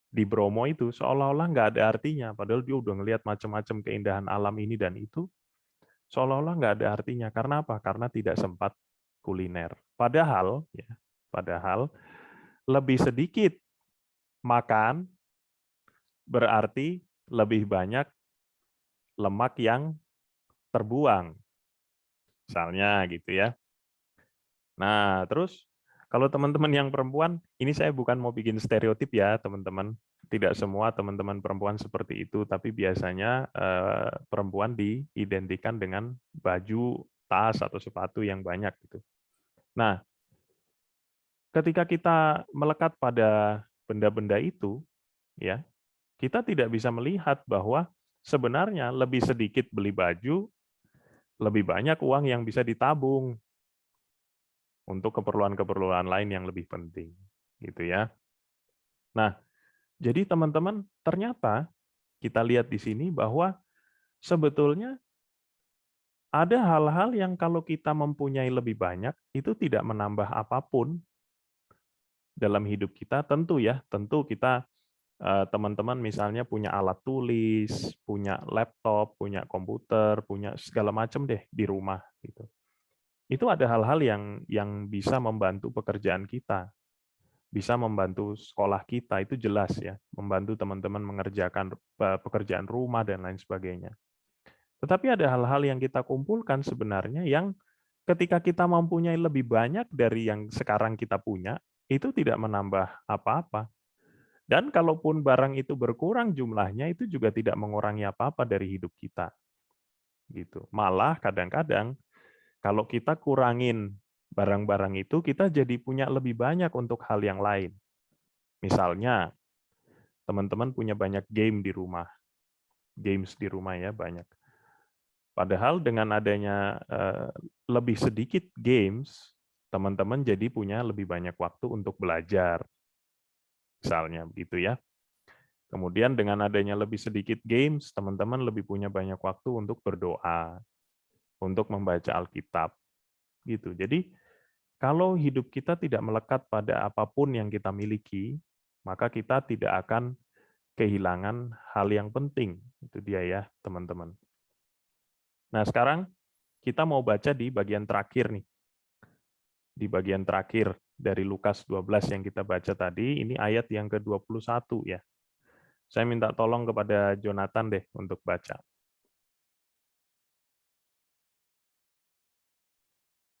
di Bromo itu seolah-olah nggak ada artinya, padahal dia udah ngelihat macam-macam keindahan alam ini dan itu, seolah-olah nggak ada artinya. Karena apa? Karena tidak sempat kuliner. Padahal lebih sedikit makan berarti lebih banyak lemak yang terbuang. Misalnya gitu ya. Nah, terus kalau teman-teman yang perempuan, ini saya bukan mau bikin stereotip ya, teman-teman. Tidak semua teman-teman perempuan seperti itu, tapi biasanya perempuan diidentikan dengan baju, tas, atau sepatu yang banyak gitu. Nah, ketika kita melekat pada benda-benda itu, ya, kita tidak bisa melihat bahwa sebenarnya lebih sedikit beli baju, lebih banyak uang yang bisa ditabung untuk keperluan-keperluan lain yang lebih penting, gitu ya. Nah, jadi teman-teman, ternyata kita lihat di sini bahwa sebetulnya ada hal-hal yang kalau kita mempunyai lebih banyak, itu tidak menambah apapun dalam hidup kita. Tentu ya, tentu kita teman-teman misalnya punya alat tulis, punya laptop, punya komputer, punya segala macam deh di rumah gitu. Itu ada hal-hal yang bisa membantu pekerjaan kita, bisa membantu sekolah kita, itu jelas ya, membantu teman-teman mengerjakan pekerjaan rumah dan lain sebagainya. Tetapi ada hal-hal yang kita kumpulkan sebenarnya yang ketika kita mempunyai lebih banyak dari yang sekarang kita punya, itu tidak menambah apa-apa. Dan kalaupun barang itu berkurang jumlahnya, itu juga tidak mengurangi apa-apa dari hidup kita. Gitu. Malah kadang-kadang kalau kita kurangin barang-barang itu, kita jadi punya lebih banyak untuk hal yang lain. Misalnya, teman-teman punya banyak game di rumah. Games di rumah ya, banyak. Padahal dengan adanya lebih sedikit games, teman-teman jadi punya lebih banyak waktu untuk belajar. Misalnya begitu ya. Kemudian dengan adanya lebih sedikit games, teman-teman lebih punya banyak waktu untuk berdoa, untuk membaca Alkitab. Gitu. Jadi kalau hidup kita tidak melekat pada apapun yang kita miliki, maka kita tidak akan kehilangan hal yang penting. Itu dia ya, teman-teman. Nah, sekarang kita mau baca di bagian terakhir nih. Di bagian terakhir dari Lukas 12 yang kita baca tadi, ini ayat yang ke-21 ya. Saya minta tolong kepada Jonathan deh untuk baca.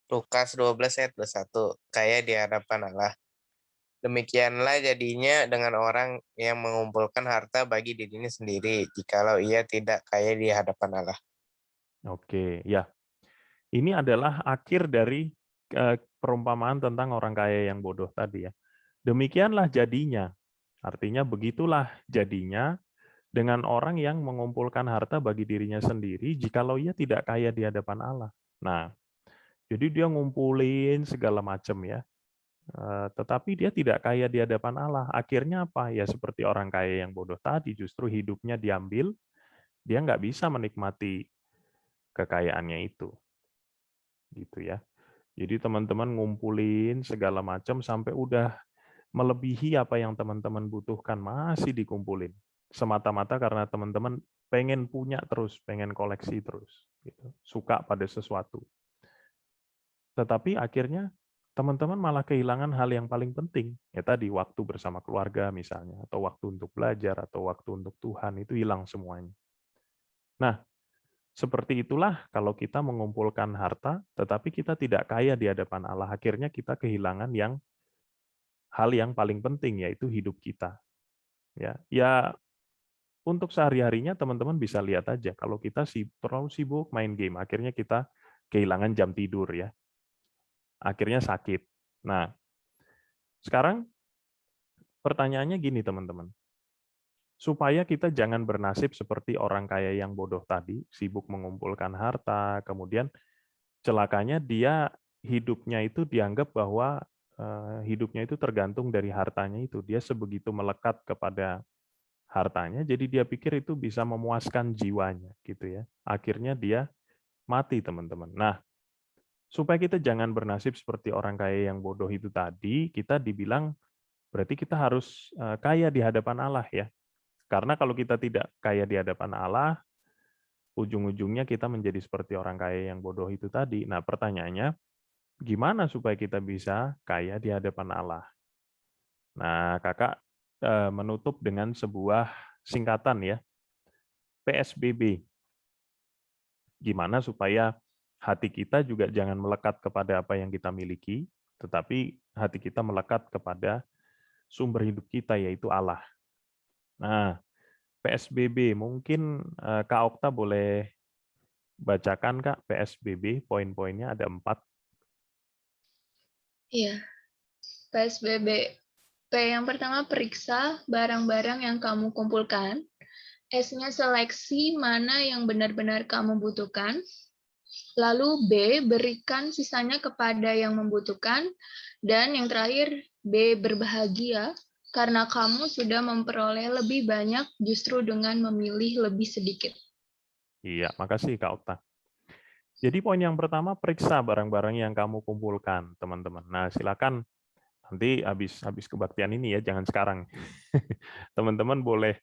Lukas 12 ayat 21. Kaya di hadapan Allah. Demikianlah jadinya dengan orang yang mengumpulkan harta bagi dirinya sendiri, jikalau ia tidak kaya di hadapan Allah. Oke, ya. Ini adalah akhir dari perumpamaan tentang orang kaya yang bodoh tadi ya. Demikianlah jadinya. Artinya begitulah jadinya dengan orang yang mengumpulkan harta bagi dirinya sendiri jikalau ia tidak kaya di hadapan Allah. Nah, jadi dia ngumpulin segala macam ya. Tetapi dia tidak kaya di hadapan Allah. Akhirnya apa? Ya seperti orang kaya yang bodoh tadi, justru hidupnya diambil, dia nggak bisa menikmati kekayaannya itu. Gitu ya. Jadi teman-teman ngumpulin segala macam sampai udah melebihi apa yang teman-teman butuhkan, masih dikumpulin. Semata-mata karena teman-teman pengen punya terus, pengen koleksi terus. Gitu. Suka pada sesuatu. Tetapi akhirnya teman-teman malah kehilangan hal yang paling penting. Ya tadi, waktu bersama keluarga misalnya, atau waktu untuk belajar, atau waktu untuk Tuhan, itu hilang semuanya. Nah, seperti itulah kalau kita mengumpulkan harta, tetapi kita tidak kaya di hadapan Allah. Akhirnya kita kehilangan hal yang paling penting, yaitu hidup kita. Ya, untuk sehari-harinya teman-teman bisa lihat aja, kalau kita terlalu sibuk main game, akhirnya kita kehilangan jam tidur ya. Akhirnya sakit. Nah, sekarang pertanyaannya gini teman-teman. Supaya kita jangan bernasib seperti orang kaya yang bodoh tadi, sibuk mengumpulkan harta, kemudian celakanya dia hidupnya itu dianggap bahwa hidupnya itu tergantung dari hartanya itu. Dia sebegitu melekat kepada hartanya, jadi dia pikir itu bisa memuaskan jiwanya, gitu ya. Akhirnya dia mati, teman-teman. Nah, supaya kita jangan bernasib seperti orang kaya yang bodoh itu tadi, kita dibilang berarti kita harus kaya di hadapan Allah ya. Karena kalau kita tidak kaya di hadapan Allah, ujung-ujungnya kita menjadi seperti orang kaya yang bodoh itu tadi. Nah, pertanyaannya, gimana supaya kita bisa kaya di hadapan Allah? Nah, kakak menutup dengan sebuah singkatan ya, PSBB. Gimana supaya hati kita juga jangan melekat kepada apa yang kita miliki, tetapi hati kita melekat kepada sumber hidup kita, yaitu Allah. Nah, PSBB, mungkin Kak Okta boleh bacakan Kak PSBB, poin-poinnya ada 4. Iya, PSBB. Yang pertama, periksa barang-barang yang kamu kumpulkan. S-nya seleksi mana yang benar-benar kamu butuhkan. Lalu B, berikan sisanya kepada yang membutuhkan. Dan yang terakhir, B, berbahagia karena kamu sudah memperoleh lebih banyak justru dengan memilih lebih sedikit. Iya, makasih Kak Okta. Jadi poin yang pertama, periksa barang-barang yang kamu kumpulkan, teman-teman. Nah, silakan nanti habis kebaktian ini ya, jangan sekarang. Teman-teman boleh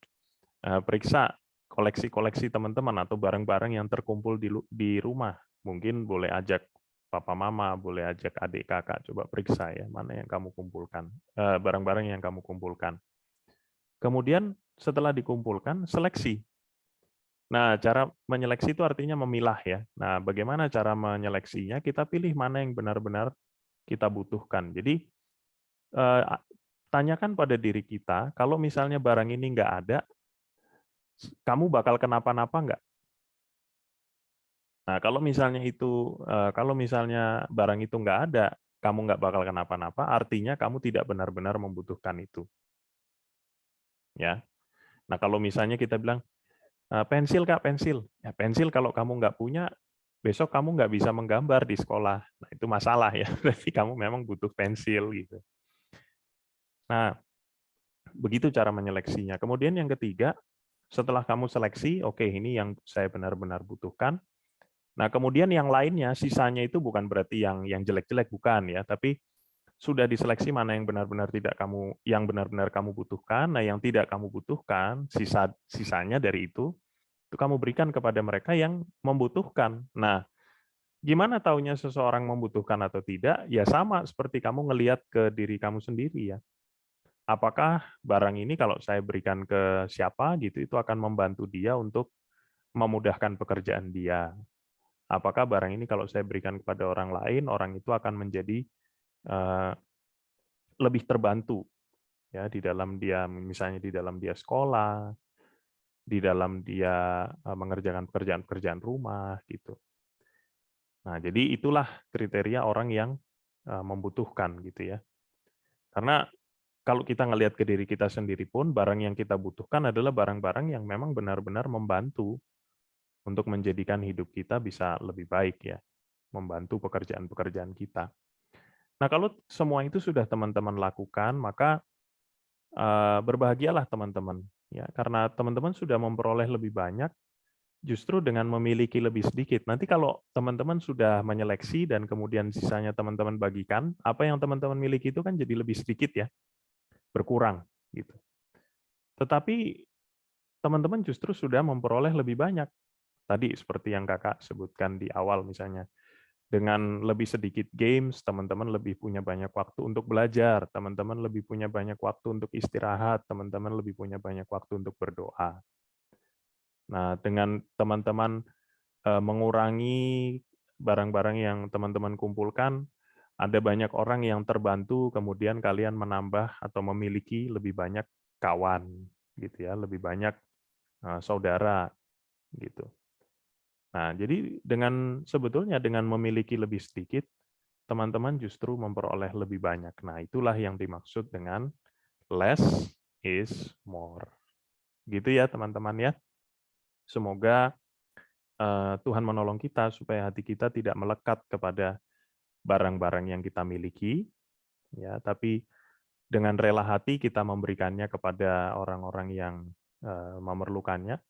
periksa koleksi-koleksi teman-teman atau barang-barang yang terkumpul di rumah. Mungkin boleh ajak papa mama, boleh ajak adik kakak, coba periksa ya, mana yang kamu kumpulkan, barang-barang yang kamu kumpulkan. Kemudian setelah dikumpulkan, seleksi. Nah, cara menyeleksi itu artinya memilah ya. Nah, bagaimana cara menyeleksinya? Kita pilih mana yang benar-benar kita butuhkan. Jadi, tanyakan pada diri kita, kalau misalnya barang ini nggak ada, kamu bakal kenapa-napa nggak? Nah, kalau misalnya barang itu nggak ada, kamu nggak bakal kenapa-napa, artinya kamu tidak benar-benar membutuhkan itu. Ya. Nah, kalau misalnya kita bilang, pensil Kak, pensil. Ya, pensil kalau kamu nggak punya, besok kamu nggak bisa menggambar di sekolah. Nah, itu masalah ya. Berarti kamu memang butuh pensil gitu. Nah, begitu cara menyeleksinya. Kemudian yang ketiga, setelah kamu seleksi, oke, ini yang saya benar-benar butuhkan. Nah, kemudian yang lainnya, sisanya itu bukan berarti yang jelek-jelek, bukan ya, tapi sudah diseleksi mana yang benar-benar benar-benar kamu butuhkan. Nah, yang tidak kamu butuhkan, sisanya dari itu kamu berikan kepada mereka yang membutuhkan. Nah, gimana taunya seseorang membutuhkan atau tidak? Ya sama seperti kamu ngelihat ke diri kamu sendiri ya. Apakah barang ini kalau saya berikan ke siapa gitu, itu akan membantu dia untuk memudahkan pekerjaan dia. Apakah barang ini kalau saya berikan kepada orang lain, orang itu akan menjadi lebih terbantu Ya, di dalam dia misalnya di dalam dia sekolah, di dalam dia mengerjakan pekerjaan-pekerjaan rumah gitu. Nah, jadi itulah kriteria orang yang membutuhkan gitu ya. Karena kalau kita ngelihat ke diri kita sendiri pun, barang yang kita butuhkan adalah barang-barang yang memang benar-benar membantu untuk menjadikan hidup kita bisa lebih baik ya, membantu pekerjaan-pekerjaan kita. Nah, kalau semua itu sudah teman-teman lakukan, maka berbahagialah teman-teman ya, karena teman-teman sudah memperoleh lebih banyak justru dengan memiliki lebih sedikit. Nanti kalau teman-teman sudah menyeleksi dan kemudian sisanya teman-teman bagikan, apa yang teman-teman miliki itu kan jadi lebih sedikit ya, berkurang gitu. Tetapi teman-teman justru sudah memperoleh lebih banyak. Tadi seperti yang Kakak sebutkan di awal misalnya, dengan lebih sedikit games, teman-teman lebih punya banyak waktu untuk belajar, teman-teman lebih punya banyak waktu untuk istirahat, teman-teman lebih punya banyak waktu untuk berdoa. Nah, dengan teman-teman mengurangi barang-barang yang teman-teman kumpulkan, ada banyak orang yang terbantu, kemudian kalian menambah atau memiliki lebih banyak kawan, gitu ya, lebih banyak saudara, gitu. Nah, jadi sebetulnya dengan memiliki lebih sedikit, teman-teman justru memperoleh lebih banyak. Nah, itulah yang dimaksud dengan less is more. Gitu ya, teman-teman ya. Semoga Tuhan menolong kita supaya hati kita tidak melekat kepada barang-barang yang kita miliki, ya, tapi dengan rela hati kita memberikannya kepada orang-orang yang memerlukannya,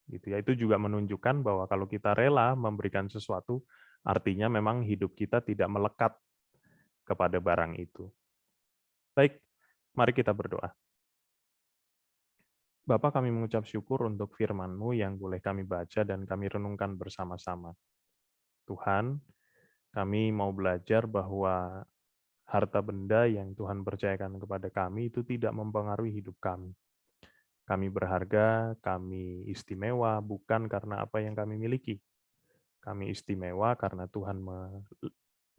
gitu ya. Itu juga menunjukkan bahwa kalau kita rela memberikan sesuatu, artinya memang hidup kita tidak melekat kepada barang itu. Baik, mari kita berdoa. Bapa, kami mengucap syukur untuk firman-Mu yang boleh kami baca dan kami renungkan bersama-sama. Tuhan, kami mau belajar bahwa harta benda yang Tuhan percayakan kepada kami itu tidak mempengaruhi hidup kami. Kami berharga, kami istimewa bukan karena apa yang kami miliki. Kami istimewa karena Tuhan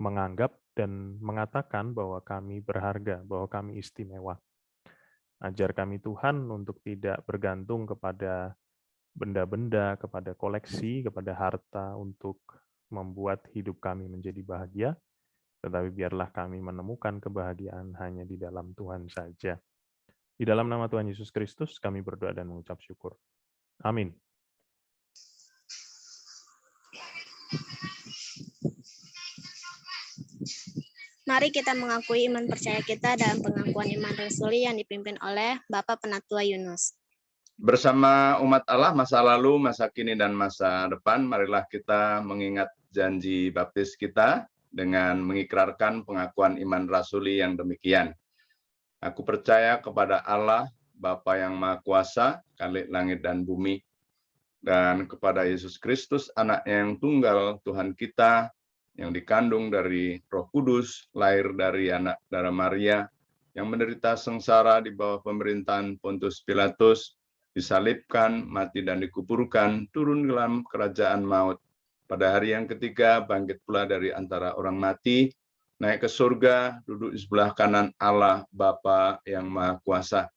menganggap dan mengatakan bahwa kami berharga, bahwa kami istimewa. Ajar kami Tuhan untuk tidak bergantung kepada benda-benda, kepada koleksi, kepada harta untuk membuat hidup kami menjadi bahagia, tetapi biarlah kami menemukan kebahagiaan hanya di dalam Tuhan saja. Di dalam nama Tuhan Yesus Kristus kami berdoa dan mengucap syukur. Amin. Mari kita mengakui iman percaya kita dalam pengakuan iman rasuli yang dipimpin oleh Bapak Penatua Yunus. Bersama umat Allah masa lalu, masa kini, dan masa depan, marilah kita mengingat janji baptis kita dengan mengikrarkan pengakuan iman rasuli yang demikian. Aku percaya kepada Allah, Bapa yang Maha Kuasa, Khalik langit dan bumi, dan kepada Yesus Kristus, Anak-Nya yang tunggal, Tuhan kita, yang dikandung dari Roh Kudus, lahir dari anak darah Maria, yang menderita sengsara di bawah pemerintahan Pontius Pilatus, disalibkan, mati dan dikuburkan, turun ke dalam kerajaan maut. Pada hari yang ketiga, bangkit pula dari antara orang mati, naik ke surga, duduk di sebelah kanan Allah, Bapa yang Maha Kuasa.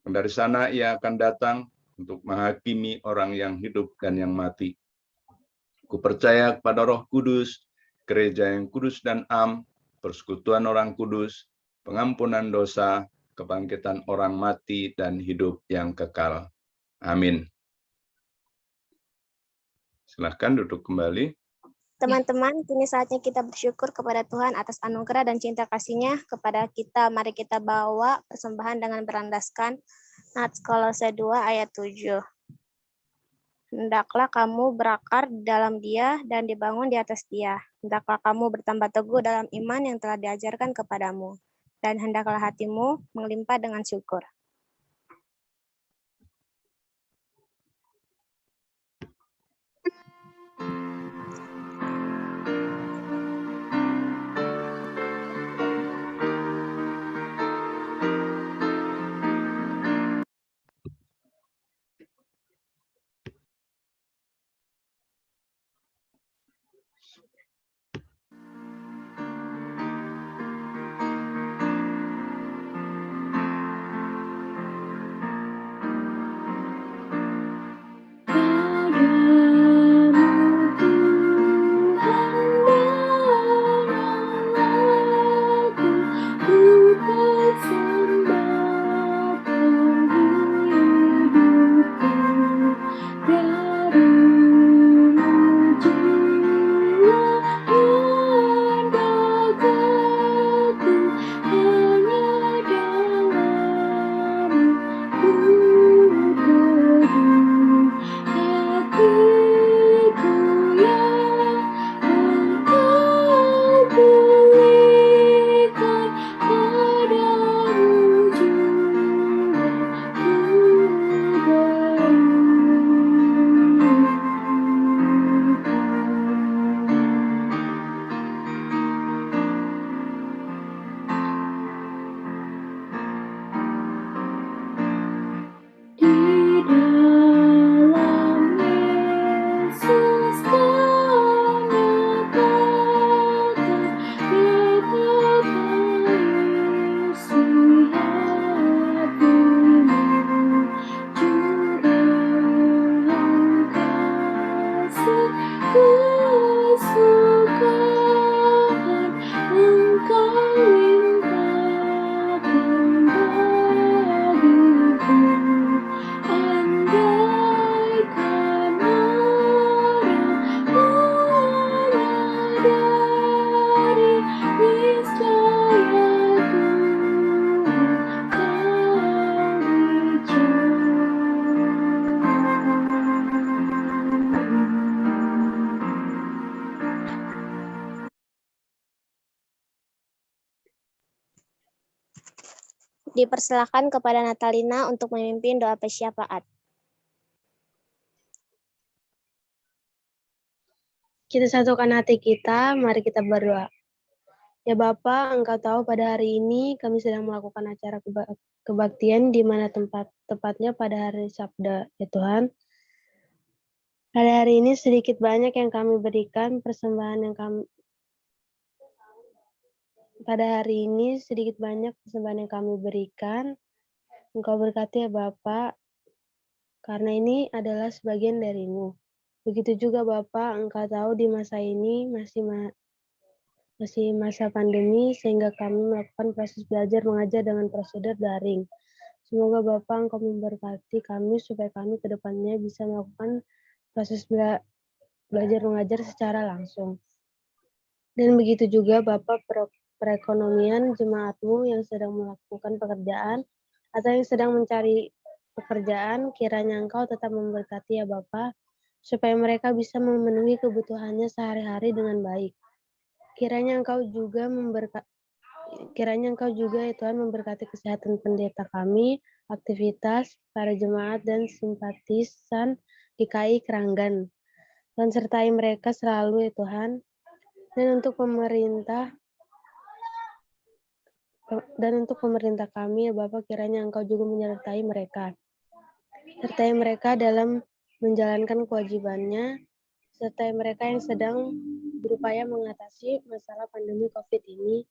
Dan dari sana ia akan datang untuk menghakimi orang yang hidup dan yang mati. Ku percaya kepada Roh Kudus, gereja yang kudus dan am, persekutuan orang kudus, pengampunan dosa, kebangkitan orang mati, dan hidup yang kekal. Amin. Silahkan duduk kembali. Teman-teman, kini saatnya kita bersyukur kepada Tuhan atas anugerah dan cinta kasih-Nya kepada kita. Mari kita bawa persembahan dengan berandaskan Nats Kolose 2 ayat 7. Hendaklah kamu berakar di dalam Dia dan dibangun di atas Dia. Hendaklah kamu bertambah teguh dalam iman yang telah diajarkan kepadamu. Dan hendaklah hatimu melimpah dengan syukur. Dipersilakan kepada Natalina untuk memimpin doa persyafaat. Kita satukan hati kita, mari kita berdoa. Ya Bapa, Engkau tahu pada hari ini kami sedang melakukan acara kebaktian di mana tepatnya pada hari Sabda, ya Tuhan. Pada hari ini sedikit banyak yang kami berikan persembahan yang kami berikan. Engkau berkati ya Bapa, karena ini adalah sebagian dari-Mu. Begitu juga Bapa, Engkau tahu di masa ini masih masa pandemi sehingga kami melakukan proses belajar mengajar dengan prosedur daring. Semoga Bapa Engkau memberkati kami supaya kami ke depannya bisa melakukan proses belajar mengajar secara langsung. Dan begitu juga Bapa perekonomian jemaat-Mu yang sedang melakukan pekerjaan atau yang sedang mencari pekerjaan, kiranya Engkau tetap memberkati ya Bapa, supaya mereka bisa memenuhi kebutuhannya sehari-hari dengan baik. Kiranya Engkau juga ya Tuhan memberkati kesehatan pendeta kami, aktivitas para jemaat dan simpatisan GKI Keranggan. Dan sertai mereka selalu ya Tuhan. Dan untuk pemerintah kami ya Bapak, kiranya Engkau juga menyertai mereka. Sertai mereka dalam menjalankan kewajibannya, sertai mereka yang sedang berupaya mengatasi masalah pandemi COVID ini,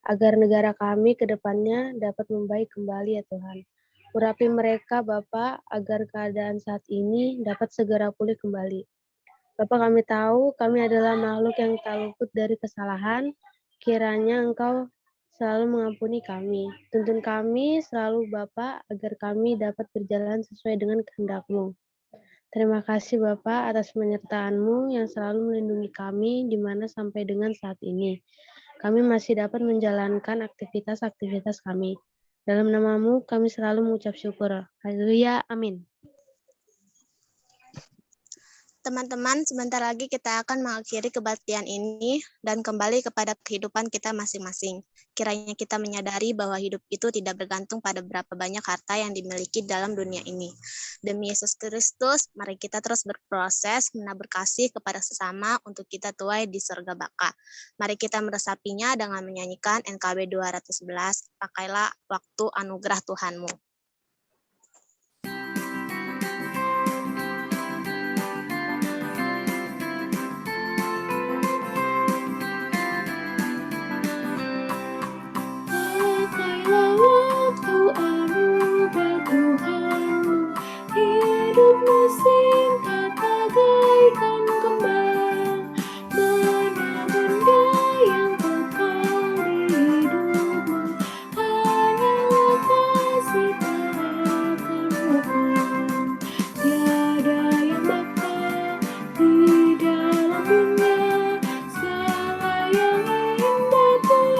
agar negara kami ke depannya dapat membaik kembali ya Tuhan. Urapi mereka Bapak, agar keadaan saat ini dapat segera pulih kembali. Bapak, kami tahu kami adalah makhluk yang tak luput dari kesalahan, kiranya Engkau selalu mengampuni kami. Tuntun kami selalu Bapak, agar kami dapat berjalan sesuai dengan kehendak-Mu. Terima kasih Bapak atas penyertaan-Mu yang selalu melindungi kami di mana sampai dengan saat ini. Kami masih dapat menjalankan aktivitas-aktivitas kami. Dalam nama-Mu kami selalu mengucap syukur. Haleluya, amin. Teman-teman, sebentar lagi kita akan mengakhiri kebaktian ini dan kembali kepada kehidupan kita masing-masing. Kiranya kita menyadari bahwa hidup itu tidak bergantung pada berapa banyak harta yang dimiliki dalam dunia ini. Demi Yesus Kristus, mari kita terus berproses menabur kasih kepada sesama untuk kita tuai di surga baka. Mari kita meresapinya dengan menyanyikan NKB 211, Pakailah Waktu Anugerah Tuhanmu. Waktu anugerah Tuhanmu, hidupmu singkat bagaikan kembang, mana benda yang kekal di hidupmu, hanyalah kasih tak akan lekang. Tiada yang bakal di dalam dunia, segala yang indah pun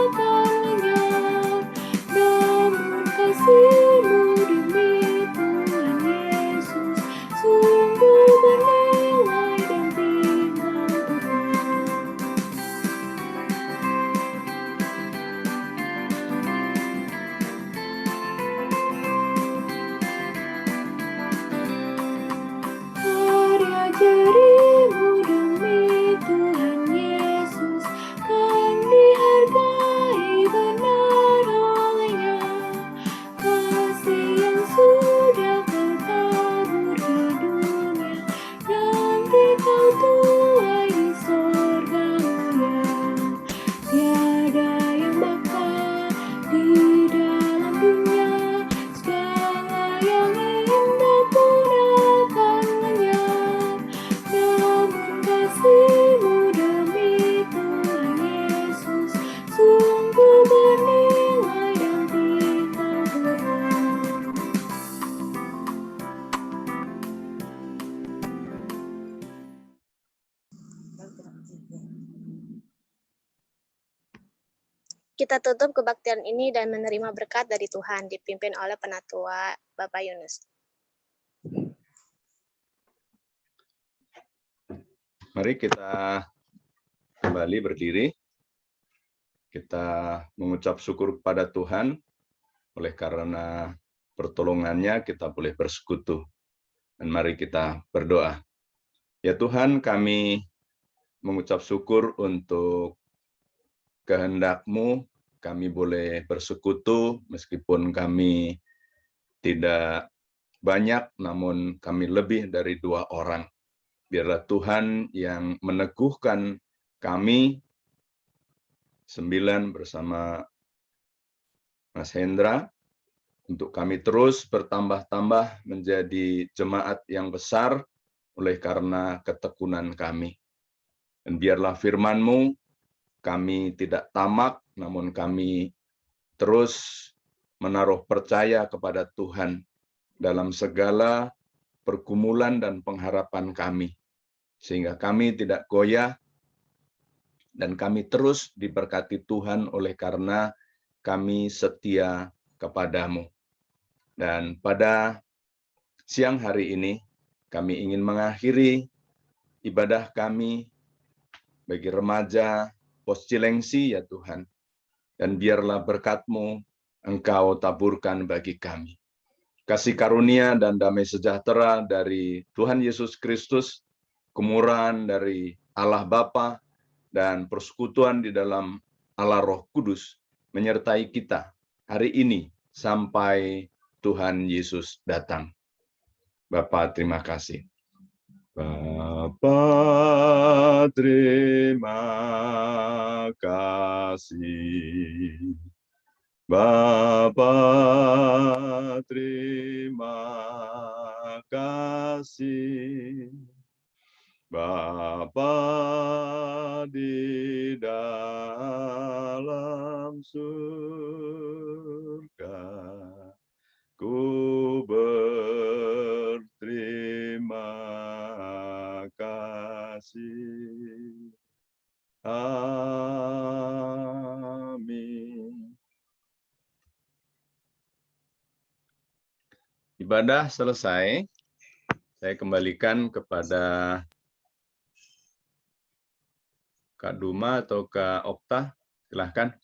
akan lenyap. Namun kasih-Mu demi Tuhan Yesus sungguh bernilai dan tinggal tetap. Karya jarimu demi Tuhan Yesus kan dihargai benar oleh-Nya. Kasih yang sudah kau tabur di dunia, nanti kau tuai di sorga mulia. Tiada yang bakal di dalam dunia, segala yang indah pun akan lenyap. Namun kasih-Mu demi Tuhan Yesus sungguh bernilai dan tinggal tetap. Kita tutup kebaktian ini dan menerima berkat dari Tuhan, dipimpin oleh Penatua Bapak Yunus. Mari kita kembali berdiri. Kita mengucap syukur kepada Tuhan Oleh karena pertolongannya kita boleh bersekutu. Dan mari kita berdoa. Ya Tuhan, kami mengucap syukur untuk kehendak-Mu, kami boleh bersekutu meskipun kami tidak banyak, namun kami lebih dari 2 orang. Biarlah Tuhan yang meneguhkan kami 9 bersama Mas Hendra, untuk kami terus bertambah-tambah menjadi jemaat yang besar oleh karena ketekunan kami. Dan biarlah firman-Mu, kami tidak tamak, namun kami terus menaruh percaya kepada Tuhan dalam segala pergumulan dan pengharapan kami. Sehingga kami tidak goyah dan kami terus diberkati Tuhan oleh karena kami setia kepadamu. Dan pada siang hari ini, kami ingin mengakhiri ibadah kami bagi remaja Pos-Cilengsi, ya Tuhan. Dan biarlah berkat-Mu Engkau taburkan bagi kami. Kasih karunia dan damai sejahtera dari Tuhan Yesus Kristus, kemurahan dari Allah Bapa, dan persekutuan di dalam Allah Roh Kudus menyertai kita hari ini sampai Tuhan Yesus datang. Bapa, terima kasih. Bapa, terima kasih. Bapa, terima kasih. Bapa di dalam surga, ku berterima kasih. Amin. Ibadah selesai. Saya kembalikan kepada Kak Duma atau Kak Okta. Silahkan.